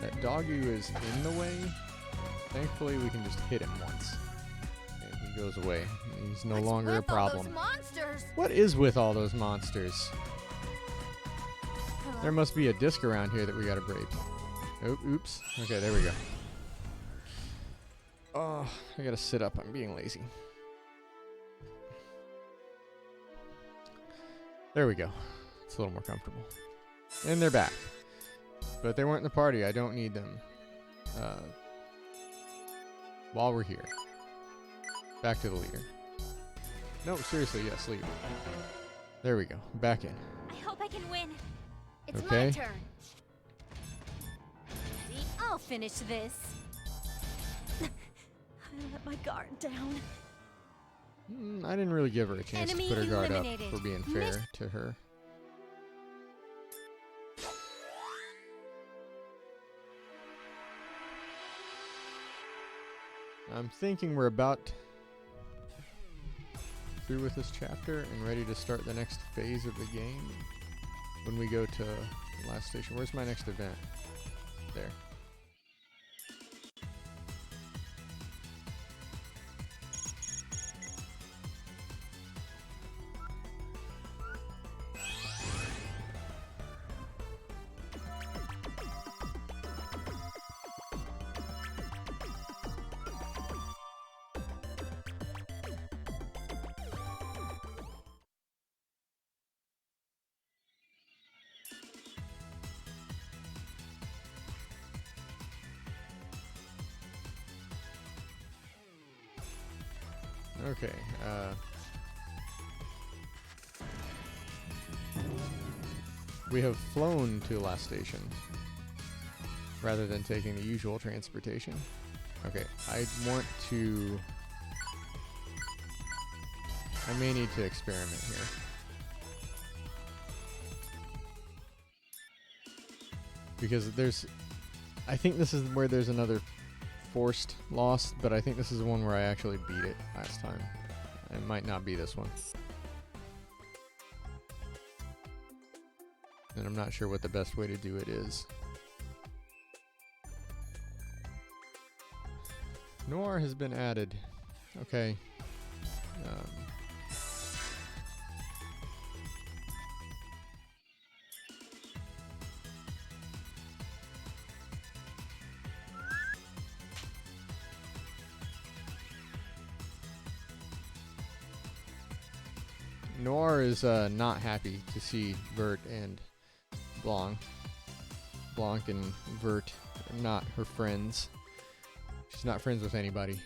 That doggo is in the way. Thankfully, we can just hit him once, and he goes away. He's no longer a With all problem. those monsters. What is with all those monsters? There must be a disc around here that we gotta break. Oh, oops. Okay, there we go. Oh, I gotta sit up. I'm being lazy. There we go. It's a little more comfortable. And they're back. But they weren't in the party. I don't need them. While we're here. Back to the leader. No, seriously, yes, leave. There we go. Back in. I hope I can win. It's Okay. my turn. I'll finish this. I let my guard down. I didn't really give her a chance Enemy to put her guard up eliminated. for being fair to her. I'm thinking we're about through with this chapter and ready to start the next phase of the game when we go to the last station. Where's my next event? There. Okay, we have flown to the last station rather than taking the usual transportation. Okay, I want to... I may need to experiment here. Because there's... I think this is where there's another forced loss, but I think this is the one where I actually beat it last time. It might not be this one. And I'm not sure what the best way to do it is. Noir has been added. Okay. Noir is not happy to see Vert and Blanc. Blanc and Vert are not her friends. She's not friends with anybody.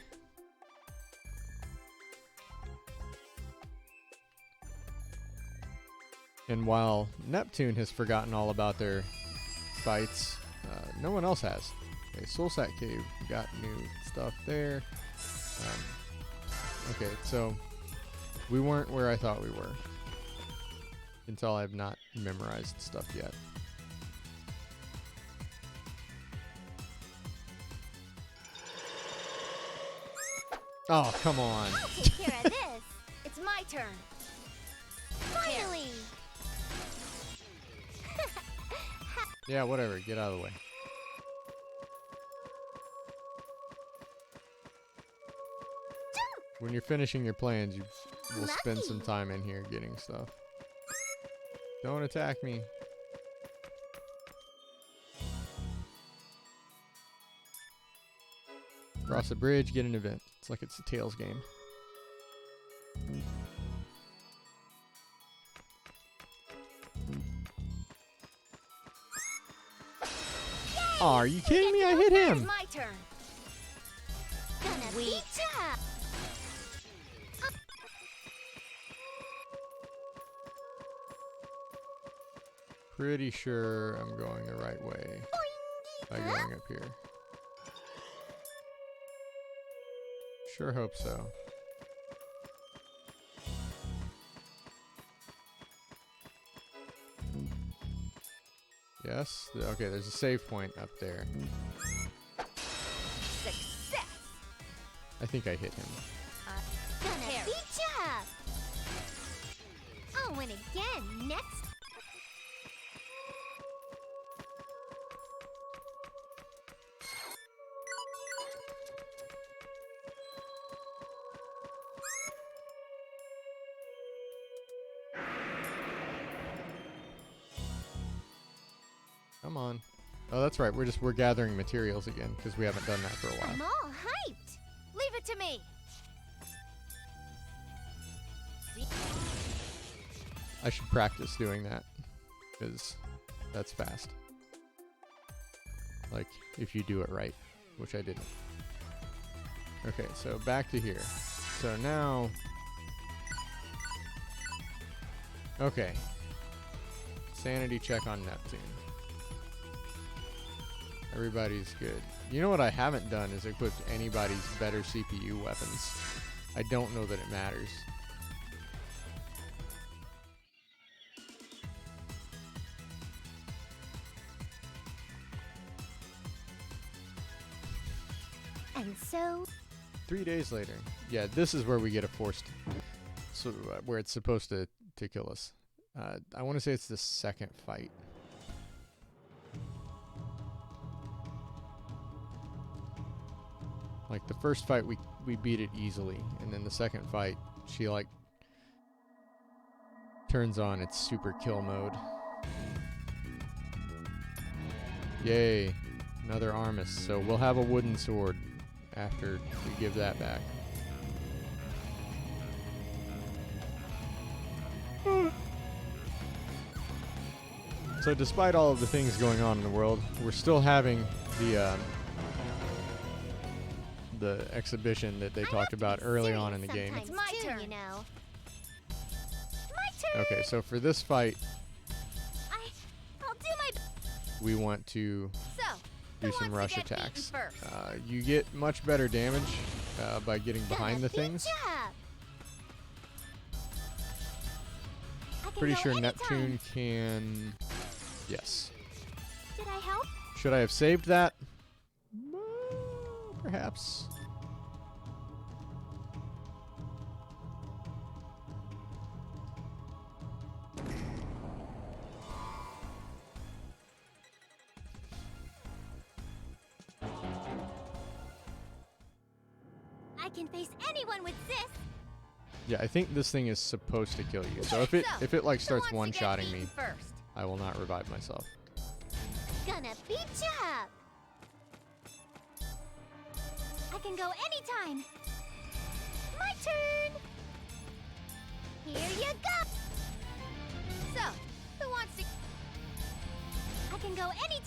And while Neptune has forgotten all about their fights, no one else has. Okay, Soulsack Cave, got new stuff there. Okay, so we weren't where I thought we were. Until I've not memorized stuff yet. Oh, come on. I'll take care of this. It's my turn. Finally! Yeah, whatever. Get out of the way. When you're finishing your plans, you will spend some time in here getting stuff. Don't attack me. Cross the bridge, get an event. It's like it's a Tails game. Aw, are you kidding me? I hit It's him! my turn. Gonna beat ya! Pretty sure I'm going the right way by going up here. Sure hope so. Yes? Okay, there's a save point up there. Success. I think I hit him. Gonna beat ya! I'll win again next. Come on. Oh, that's right. We're gathering materials again because we haven't done that for a I'm while. all hyped! Leave it to me. I should practice doing that because that's fast. Like if you do it right, which I didn't. Okay, so back to here. So now, okay. Sanity check on Neptune. Everybody's good. You know what I haven't done is equipped anybody's better CPU weapons. I don't know that it matters. And so, 3 days later. Yeah, this is where we get a forced, so where it's supposed to kill us. I want to say it's the second fight. Like the first fight we beat it easily, and then the second fight she like turns on its super kill mode. Yay, another Armus. So we'll have a wooden sword after we give that back. So despite all of the things going on in the world, we're still having the exhibition that they talked about early on in the game. sometimes My too, turn. you know. My turn. Okay, so for this fight, I'll do my best. we want to So, do who some wants rush to get beaten attacks. first? You get much better damage by getting behind Gonna the beat things. ya! I can Pretty go sure anytime. Neptune can... Yes. Did I help? Should I have saved that? Perhaps. I can face anyone with this. Yeah, I think this thing is supposed to kill you. So if it like starts one-shotting me, first. I will not revive myself. Gonna beat ya! I can go anytime. My turn. Here you go.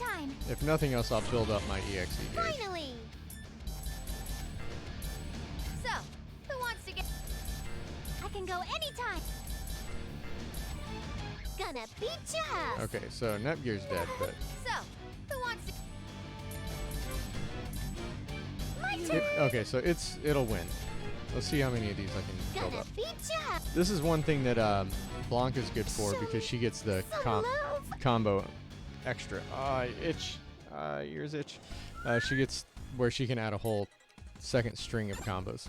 anytime. If nothing else, I'll build up my EXE gauge. Finally. So, who wants to get... I can go anytime. Gonna beat ya up. Okay, so Nepgear's dead, but So, who wants to... My turn. okay, so it'll win. Let's see how many of these I can build Gonna up. beat ya up. This is one thing that Blanca's good for because she gets the Some love. combo extra. Itch. Ears itch. She gets where she can add a whole second string of combos.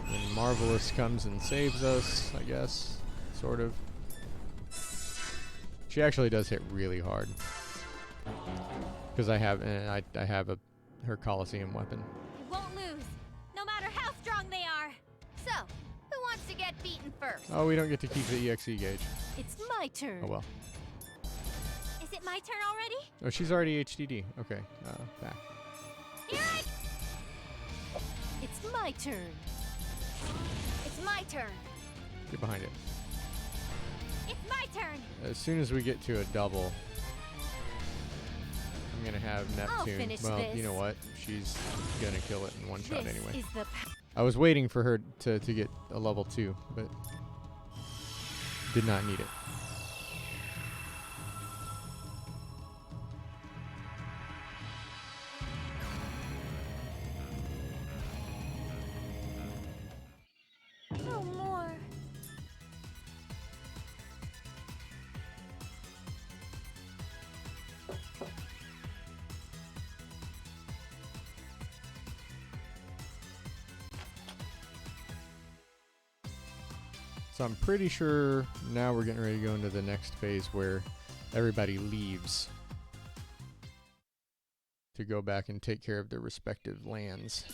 And Marvelous comes and saves us, I guess. Sort of. She actually does hit really hard. Because I have her Colosseum weapon. I won't lose, no matter how strong they are. So, who wants to get beaten first? Oh, we don't get to keep the EXE gauge. It's my turn. Oh well. Is it my turn already? Oh, she's already HDD. Okay, back. Here I... It's my turn. It's my turn. Get behind it. It's my turn. As soon as we get to a double, I'm gonna have Neptune. finish Well, this. you know what? She's gonna kill it in one shot This anyway. is the I was waiting for her to get a level 2, but did not need it. No more. So I'm pretty sure now we're getting ready to go into the next phase where everybody leaves to go back and take care of their respective lands.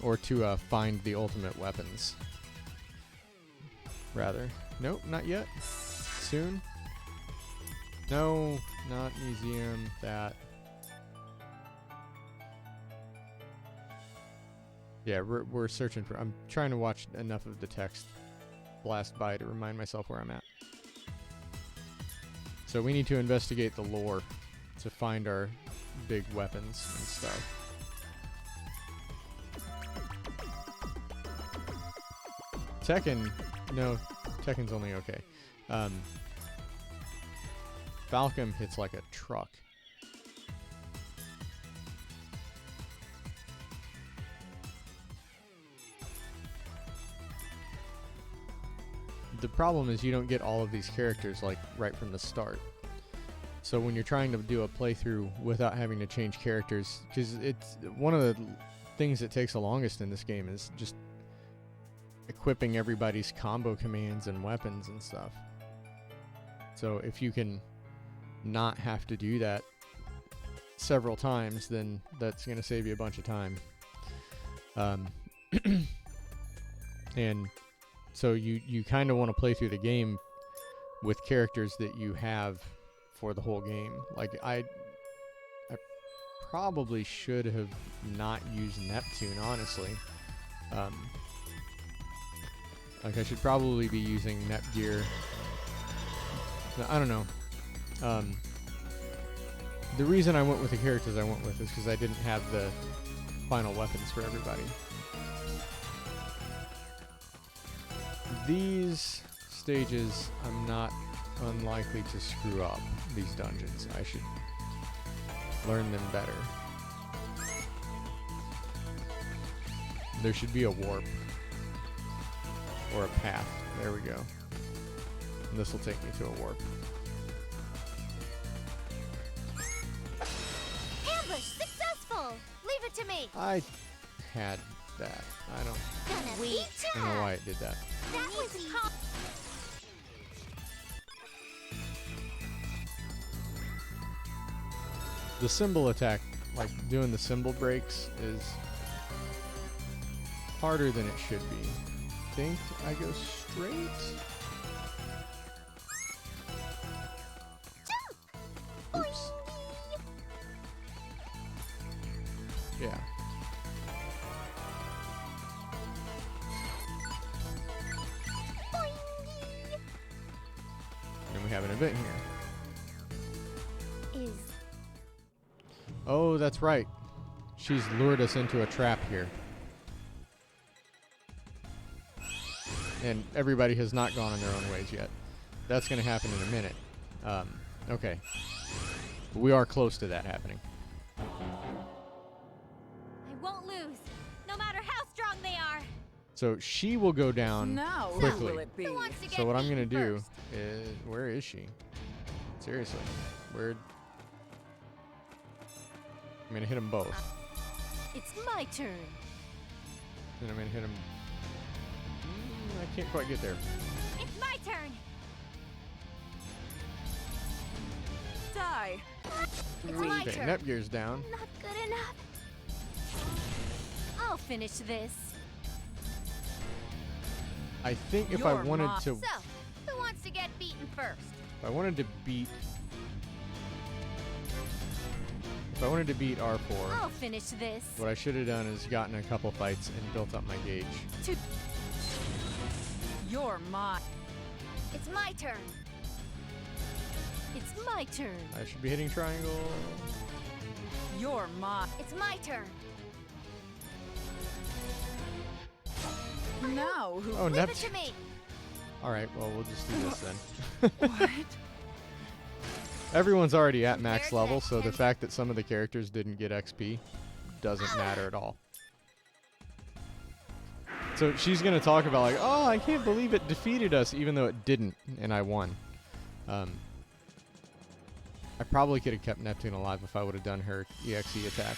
Or to find the ultimate weapons. Rather. Nope, not yet. Soon. No, not museum, that. Yeah, we're searching for... I'm trying to watch enough of the text blast by to remind myself where I'm at. So we need to investigate the lore to find our big weapons and stuff. Tekken... No, Tekken's only okay. Falcom hits like a truck. The problem is you don't get all of these characters like right from the start. So when you're trying to do a playthrough without having to change characters, because it's one of the things that takes the longest in this game is just equipping everybody's combo commands and weapons and stuff. So if you can not have to do that several times, then that's going to save you a bunch of time. And so you kind of want to play through the game with characters that you have for the whole game. Like I probably should have not used Neptune, honestly. Like I should probably be using Nepgear. I don't know. The reason I went with the characters I went with is because I didn't have the final weapons for everybody. These stages, I'm not unlikely to screw up these dungeons. I should learn them better. There should be a warp. Or a path. There we go. And this will take me to a warp. Ambush successful. Leave it to me. I had that. I don't Gonna beat know ya. why it did that. That was hot. The symbol attack, like doing the symbol breaks, is harder than it should be. Think I go straight? we have an event here. Is Oh, that's right. She's lured us into a trap here. And everybody has not gone on their own ways yet. That's going to happen in a minute. Okay. We are close to that happening. I won't lose, no matter how strong they are. So she will go down Now quickly. who will it be? Who wants to get So what I'm going to beaten do first? is... Where is she? Seriously. Where... I'm going to hit them both. It's my turn. And I'm going to hit them... I can't quite get there. It's my turn. Die. It's my Okay, turn. Nepgear's down. Not good enough. I'll finish this. I think if I You're wanted not. to... So, who wants to get beaten first? If I wanted to beat... If I wanted to beat R4, I'll finish this. what I should have done is gotten a couple fights and built up my gauge. You're mine. It's my turn. It's my turn. I should be hitting triangle. You're mine. It's my turn. Now who? Oh, Leave it Neptune. to me. Alright, well, we'll just do this then. What? Everyone's already at max There's level, so the Neptune. fact that some of the characters didn't get XP doesn't matter at all. So she's going to talk about like, oh, I can't believe it defeated us, even though it didn't, and I won. I probably could have kept Neptune alive if I would have done her EXE attack.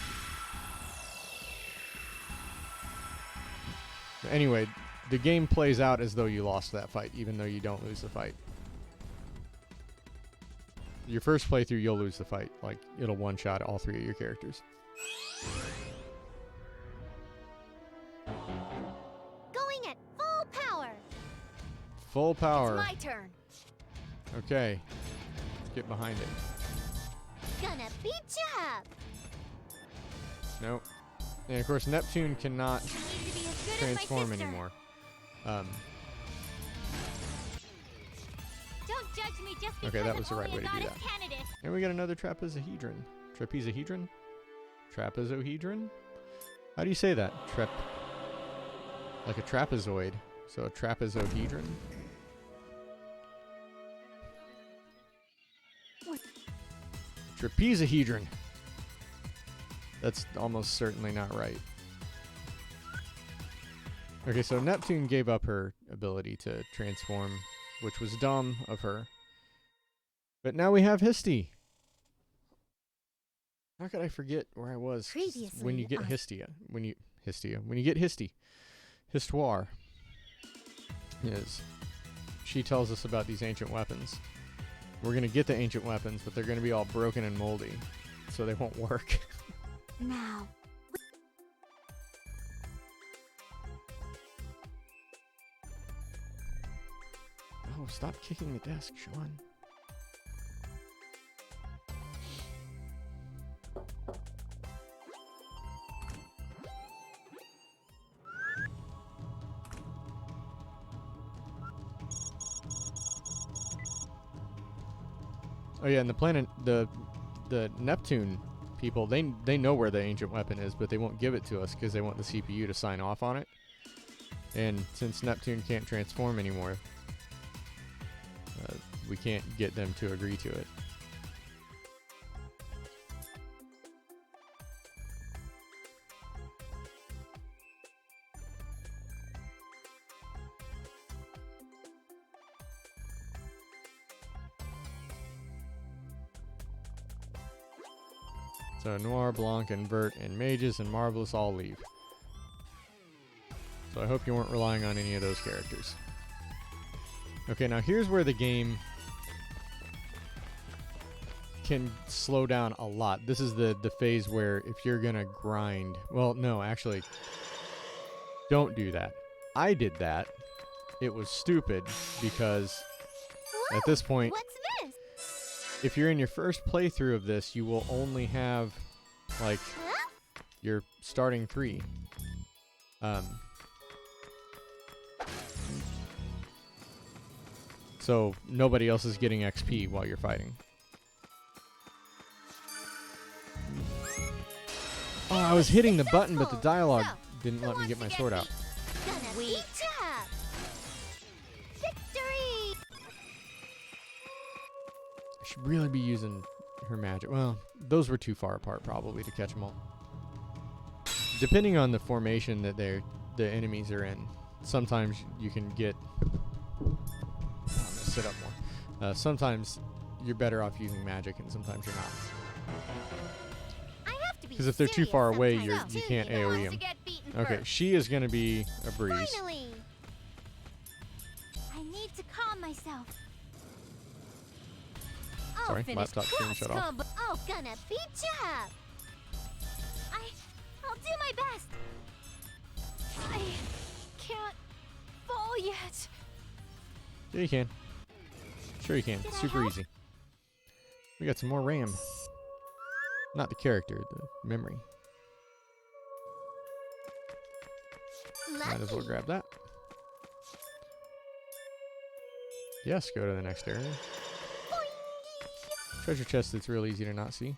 Anyway, the game plays out as though you lost that fight, even though you don't lose the fight. Your first playthrough, you'll lose the fight. Like, it'll one-shot all three of your characters. Going at full power. Full power. It's my turn. Okay. Let's get behind it. Gonna beat you up. Nope. And of course, Neptune cannot I need to be as good transform as my sister. anymore. Don't judge me just because Okay, that was the I'm right only way a to do goddess that. candidate. And we got another trapezohedron. Trapezohedron? Trapezohedron? How do you say that? Like a trapezoid. So a trapezohedron? What? Trapezohedron. That's almost certainly not right. Okay, so Neptune gave up her ability to transform, which was dumb of her. But now we have Histy. How could I forget where I was? Previously When you get on- when you get Histy. Histoire is she tells us about these ancient weapons. We're gonna get the ancient weapons, but they're gonna be all broken and moldy, so they won't work. Now. Oh, stop kicking the desk, Sean. Oh yeah, and the planet, the Neptune people, they know where the ancient weapon is, but they won't give it to us because they want the CPU to sign off on it. And since Neptune can't transform anymore, we can't get them to agree to it. So Noir, Blanc, and Vert, and Mages, and Marvelous all leave. So I hope you weren't relying on any of those characters. Okay, now here's where the game can slow down a lot. This is the phase where if you're gonna grind... Well, no, actually, don't do that. I did that. It was stupid because at this point... What's this? If you're in your first playthrough of this, you will only have, like, Huh? your starting 3. So nobody else is getting XP while you're fighting. Oh, I was hitting the button, but the dialogue didn't let me get my sword out. Gonna beat ya! Victory! I should really be using her magic. Well, those were too far apart probably to catch them all. Depending on the formation that the enemies are in, sometimes you can get... I'm gonna sit up more. Sometimes you're better off using magic, and sometimes you're not. Because if they're too far away, you can't AoE them. Okay, she is going to be a breeze. Finally! I need to calm myself. Sorry, laptop screen shut off. Oh, gonna beat ya up! I'll do my best. I can't fall yet. Yeah, you can. Sure you can. It's super easy. We got some more RAM. Not the character, the memory. Might as well grab that. Yes, go to the next area. Treasure chest that's real easy to not see.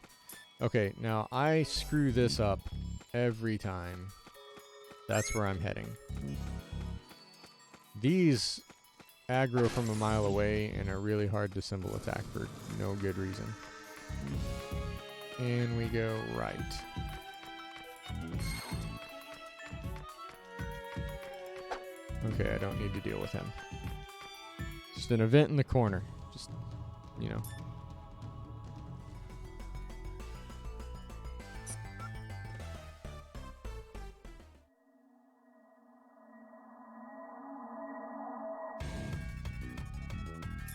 Okay, now I screw this up every time. That's where I'm heading. These aggro from a mile away and are really hard to symbol attack for no good reason. And we go right. Okay, I don't need to deal with him. Just an event in the corner. Just, you know.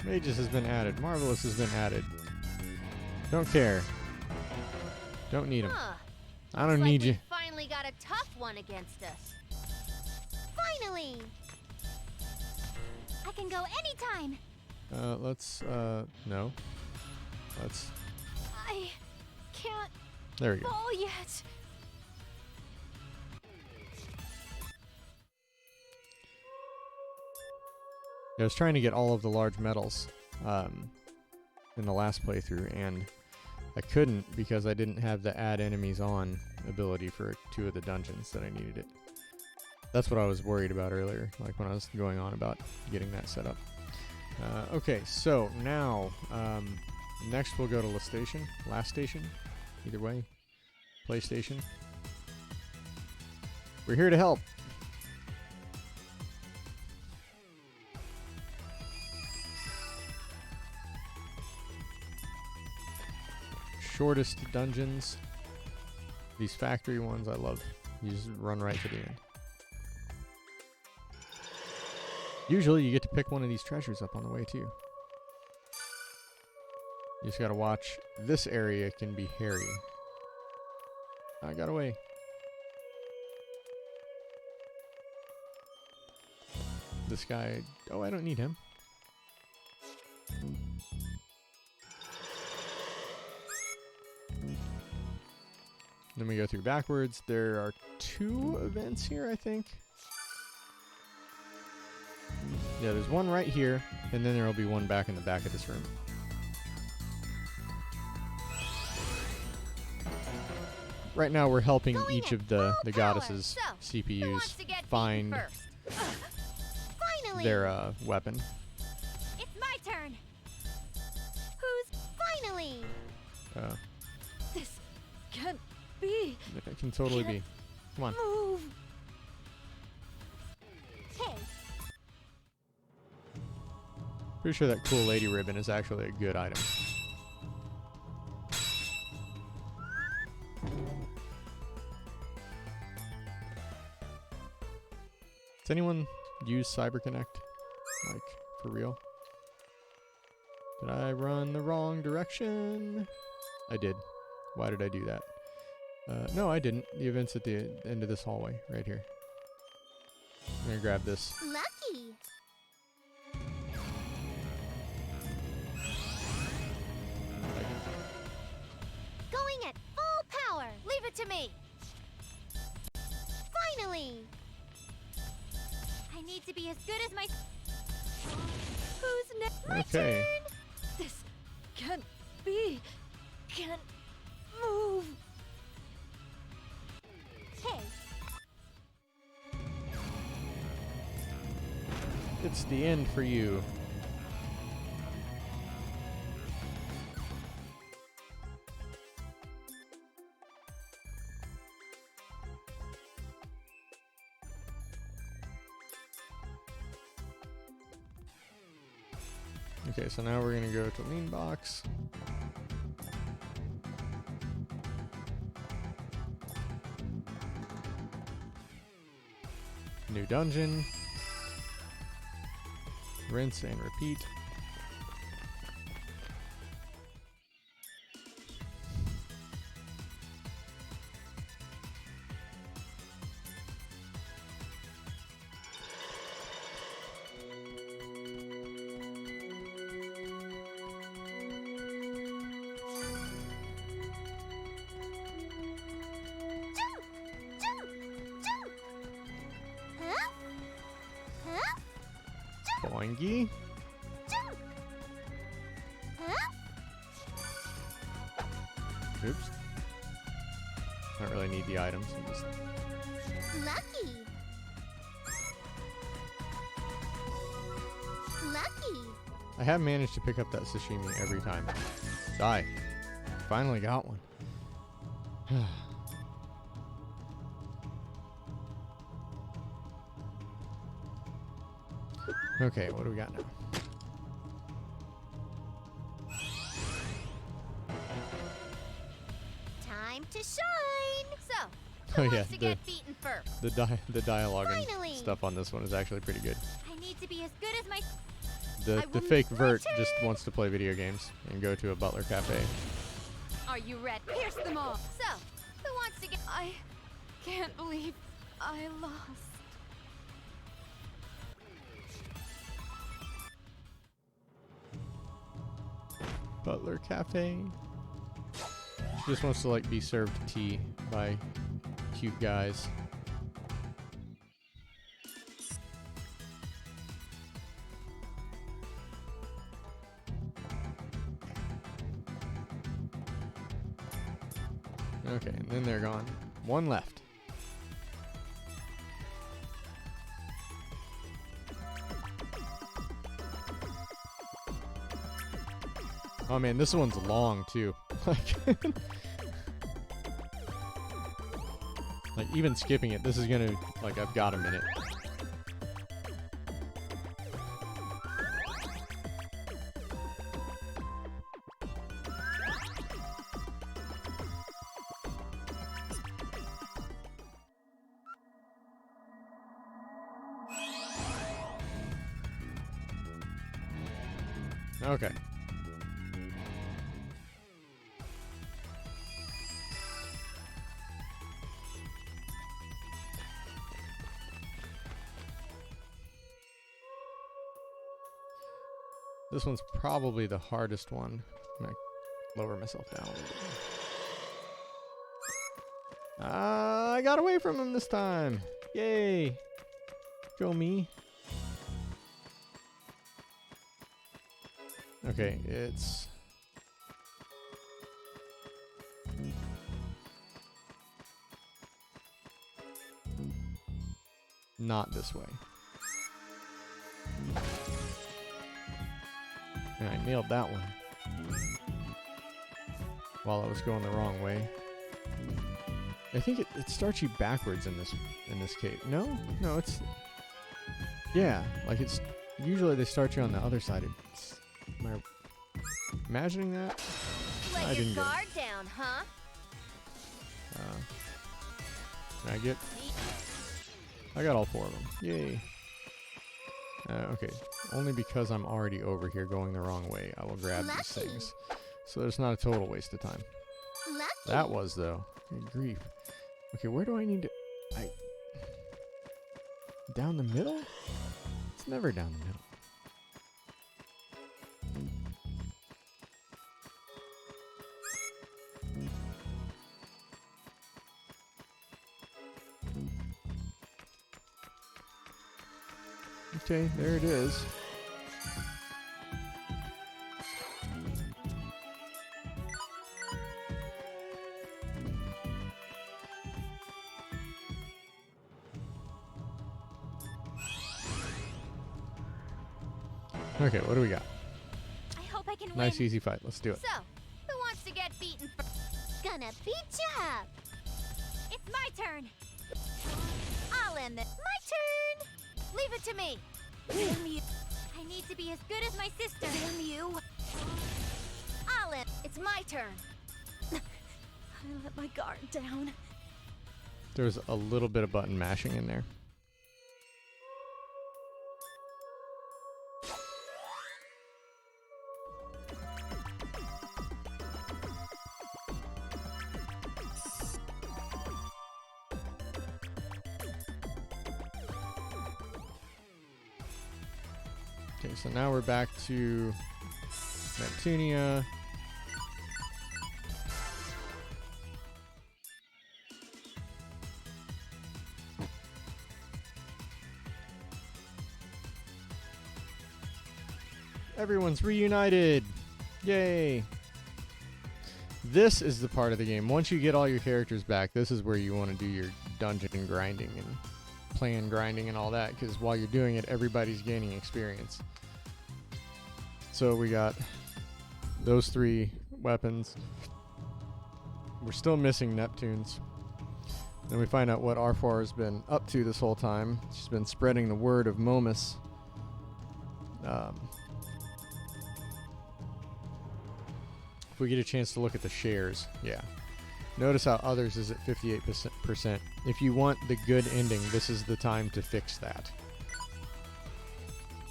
Magus has been added. Marvelous has been added. Don't care. Don't need him. I don't need you. Finally got a tough one against us. Finally! I can go anytime. Let's, no. Let's... I can't There we go. fall yet. I was trying to get all of the large medals in the last playthrough, and I couldn't because I didn't have the add enemies on ability for 2 of the dungeons that I needed it. That's what I was worried about earlier, like when I was going on about getting that set up. Okay, so now, next we'll go to last station, either way, PlayStation. We're here to help. Shortest dungeons. These factory ones I love. You just run right to the end. Usually you get to pick one of these treasures up on the way too. You just gotta watch. This area can be hairy. I got away. This guy... Oh, I don't need him. Then we go through backwards. There are 2 events here, I think. Yeah, there's one right here, and then there will be one back in the back of this room. Right now we're helping each of the goddesses' CPUs find their weapon. It's my turn. Who's finally? This can't be. It can totally be. Come on. Move. Hey, Pretty sure that cool lady ribbon is actually a good item. Does anyone use CyberConnect? Like, for real? Did I run the wrong direction? I did. Why did I do that? No, I didn't. The event's at the end of this hallway, right here. I'm gonna grab this. lucky. Going at full power. Leave it to me. Finally. I need to be as good as my... Who's next? My Okay. turn! This can't be. Can't move. Hey, It's the end for you. Okay, so now we're gonna go to lean box. New dungeon. Rinse and repeat. jump, jump, jump. Huh? Huh? Boingy. Jump. Huh? Oops. I don't really need the items. I'm just Lucky. Lucky. I have managed to pick up that sashimi every time. Die. Finally got one. Okay, what do we got now? Time to shine. So, Oh who yeah, wants to get beaten first? the dialogue Finally. and stuff on this one is actually pretty good. I need to be as good as my... The I will fake my Vert turn. just wants to play video games and go to a butler cafe. Are you ready? Pierce them all. So, who wants to get... I can't believe I lost. Butler cafe. Just wants to like be served tea by cute guys. Okay, and then they're gone. One left. Oh man, this one's long too. Like, like even skipping it, this is gonna, like, I've got a minute. Okay. This one's probably the hardest one. I'm gonna lower myself down a little bit. I got away from him this time. Yay. Go me. Okay, it's... not this way. And I nailed that one. While I was going the wrong way. I think it starts you backwards in this case. No? No, it's... yeah, like it's... usually they start you on the other side. Am I imagining that? I Let your didn't get it. guard down, huh? Can I get... I got all four of them. Yay. Okay. Only because I'm already over here going the wrong way, I will grab these Lucky. things. So there's not a total waste of time. Lucky. That was, though. Good grief. Okay, where do I need to... down the middle? It's never down the middle. Okay, there it is. Okay, what do we got? I hope I can Nice, win. easy fight. Let's do it. So, who wants to get beaten first? Gonna beat ya up. It's my turn. I'll end this. My turn! Leave it to me. Damn you. I need to be as good as my sister. Damn you. I'll end. It's my turn. I let my guard down. There's a little bit of button mashing in there. Okay, so now we're back to Neptunia. Everyone's reunited! Yay! This is the part of the game. Once you get all your characters back, this is where you want to do your dungeon grinding and plan grinding and all that, because while you're doing it, everybody's gaining experience. So we got those 3 weapons. We're still missing Neptunes. Then we find out what R4 has been up to this whole time. She's been spreading the word of Momus. If we get a chance to look at the shares, yeah. Notice how others is at 58%. If you want the good ending, this is the time to fix that.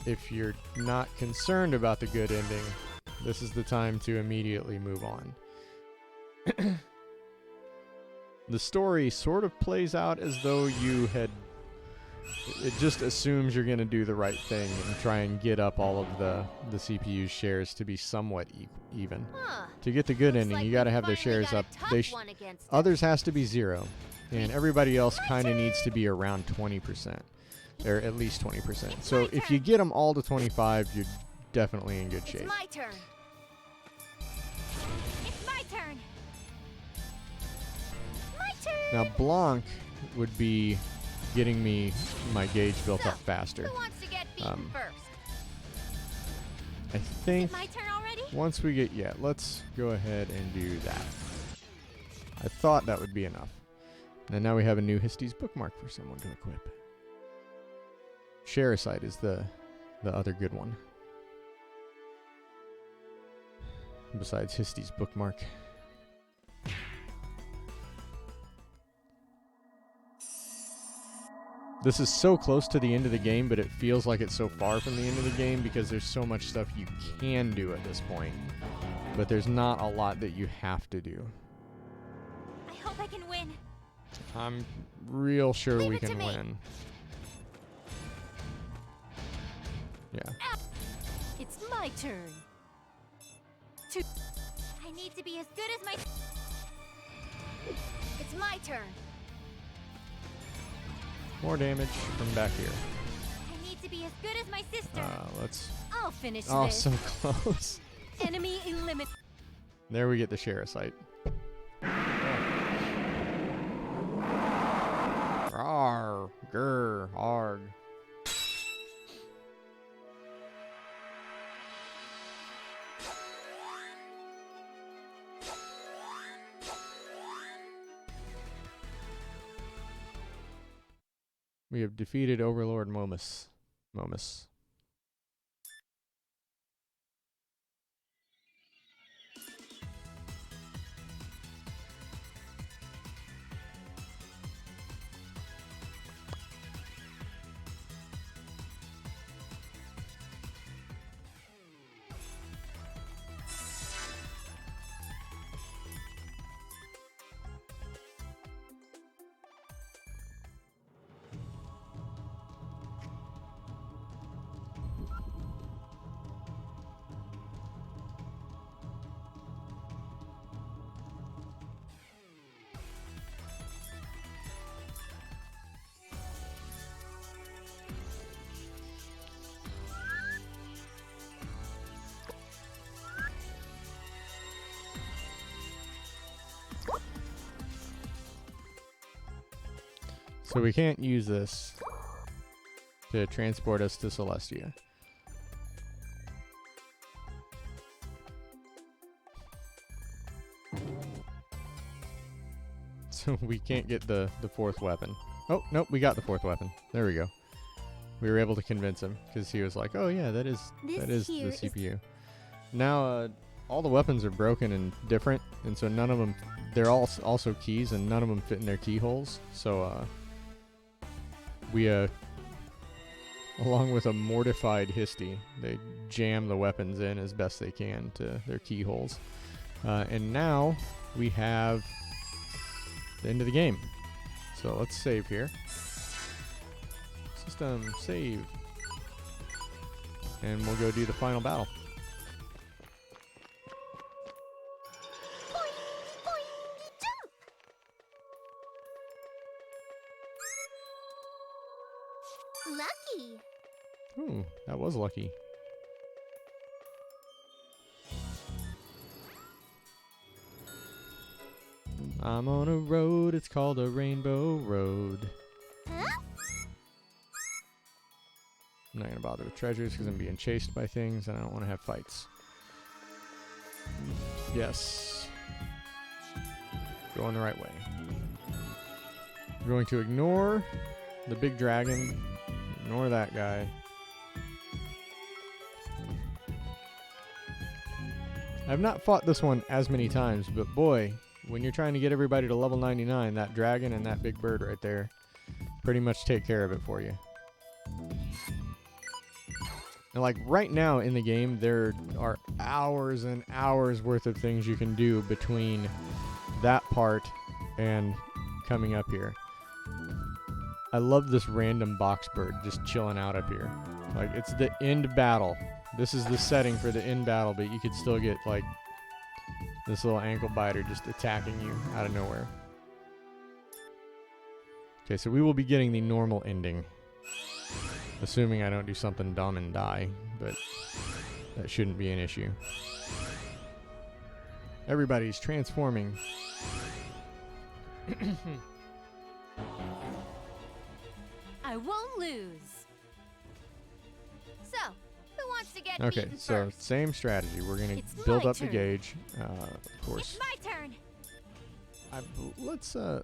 If you're not concerned about the good ending, this is the time to immediately move on. The story sort of plays out as though you had... It just assumes you're going to do the right thing and try and get up all of the CPU's shares to be somewhat even. Huh. To get the good Looks ending, like you got to we have their finally shares got up. a tough They one against us. others has to be 0, and everybody else kind of needs to be around 20%, or at least 20%. It's So my if you turn. get them all to 25, you're definitely in good It's shape. my turn. It's my turn. My turn. Now Blanc would be getting me my gauge built So, up faster. Who wants to get beaten first? I Is think it my turn already? once we get, yeah, let's go ahead and do that. I thought that would be enough. And now we have a new Histy's bookmark for someone to equip. Sharicide is the other good one. Besides Histy's bookmark. This is so close to the end of the game, but it feels like it's so far from the end of the game because there's so much stuff you can do at this point. But there's not a lot that you have to do. I hope I can win. I'm real sure Leave we it to can me. win. Yeah. It's my turn. I need to be as good as my... It's my turn. More damage from back here. I need to be as good as my sister. Let's... I'll finish Oh, this. so close. Enemy eliminated. There we get the Sharicide. Rawr, grr, arg. We have defeated Overlord Momus. So we can't use this to transport us to Celestia. we can't get the fourth weapon. Oh, nope, we got the fourth weapon. There we go. We were able to convince him because he was like, "Oh yeah, that is the CPU." Now all the weapons are broken and different, and so none of them. They're all also keys, and none of them fit in their keyholes. So we along with a mortified Histy, they jam the weapons in as best they can to their keyholes, and now we have the end of the game. So let's save here. System save. And we'll go do the final battle. Boing, boing, jump! Lucky. Ooh, that was lucky. I'm on a road, it's called a rainbow road. Huh? I'm not gonna bother with treasures because I'm being chased by things and I don't want to have fights. Yes. Going the right way. We're going to ignore the big dragon. Ignore that guy. I've not fought this one as many times, but boy, when you're trying to get everybody to level 99, that dragon and that big bird right there pretty much take care of it for you. And like right now in the game, there are hours and hours worth of things you can do between that part and coming up here. I love this random box bird just chilling out up here. Like, it's the end battle. This is the setting for the end battle, but you could still get like this little ankle biter just attacking you out of nowhere. Okay, so we will be getting the normal ending. Assuming I don't do something dumb and die, but that shouldn't be an issue. Everybody's transforming. I won't lose. So, who wants to get Okay, beaten so first? same strategy. We're going It's to build my up the turn. gauge, of course. It's my turn. Let's, can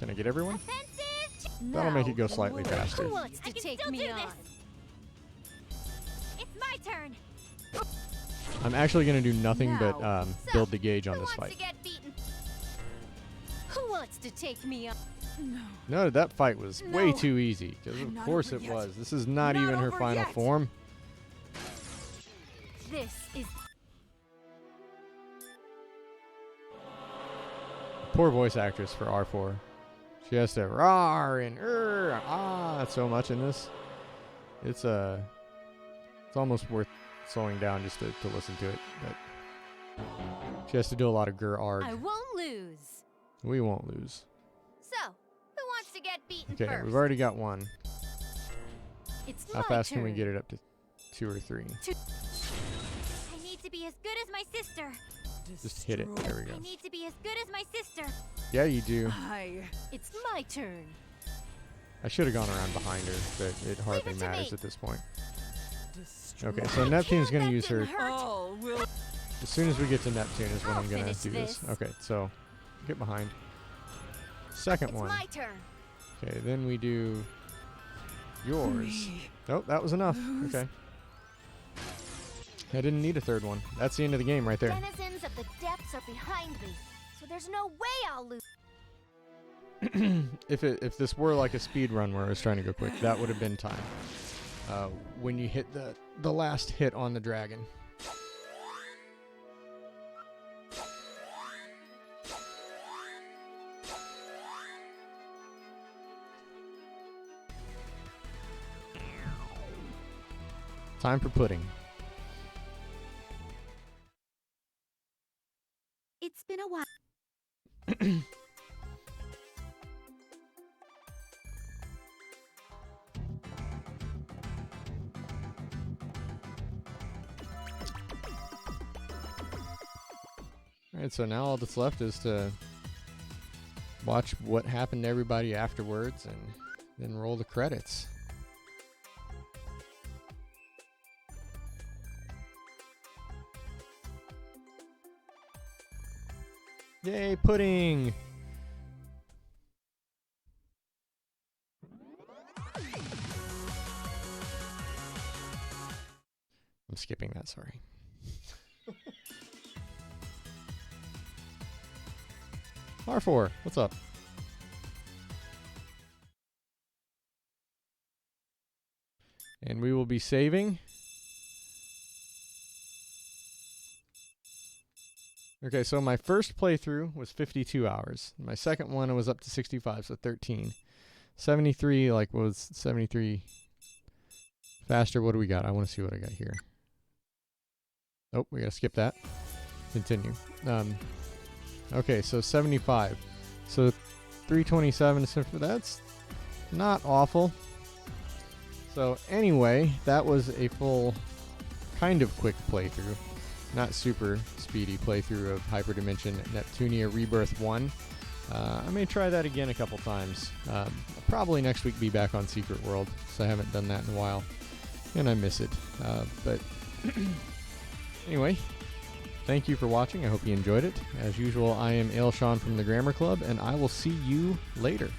I get everyone? Offensive. That'll make Now, it go slightly who faster. wants I to can take still me do on? this. It's my turn. I'm actually going to do nothing but Now, build the gauge on Who this wants fight. to get beaten? Who wants to take me on? No, that fight was way No. too easy. Because of I'm not course over it yet. was. This is not Not even her over final yet. form. This is Poor voice actress for R4. She has to roar and so much in this. It's almost worth slowing down just to listen to it. But she has to do a lot of I arg. won't lose. We won't lose. So, who wants to get beaten Okay, first? we've already got one. It's How my fast turn. can we get it up to 2 or 3? I need to be as good as my sister. Just hit it. There we I go. need to be as good as my sister. Yeah, you do. It's my turn. I should have gone around behind her, but it hardly it to matters me. at this point. Okay, so Neptune's going to use her. Oh, will As soon as we get to Neptune is when I'll I'm going to finish do this. this. Okay, so get behind. Second It's one. my turn. Okay, then we do yours. Nope, that was enough. Okay. I didn't need a third one. That's the end of the game right there. Denizens of the depths are behind me, so there's no way I'll lose. If this were like a speed run where I was trying to go quick, that would have been time. When you hit the last hit on the dragon. Time for pudding. It's been a while. Alright, so now all that's left is to watch what happened to everybody afterwards and then roll the credits. Yay, pudding! I'm skipping that, sorry. R4, what's up? And we will be saving. Okay, so my first playthrough was 52 hours. My second one was up to 65, so 13. 73, like, was 73 faster. What do we got? I want to see what I got here. Oh, we gotta skip that. Continue. Okay, so 75. So 327, so that's not awful. So anyway, that was a full, kind of quick playthrough. Not super speedy playthrough of Hyperdimension Neptunia Rebirth 1. I may try that again a couple times. I'll probably next week be back on Secret World, so I haven't done that in a while. And I miss it. But anyway, thank you for watching. I hope you enjoyed it. As usual, I am Ailshawn from the Grammar Club, and I will see you later.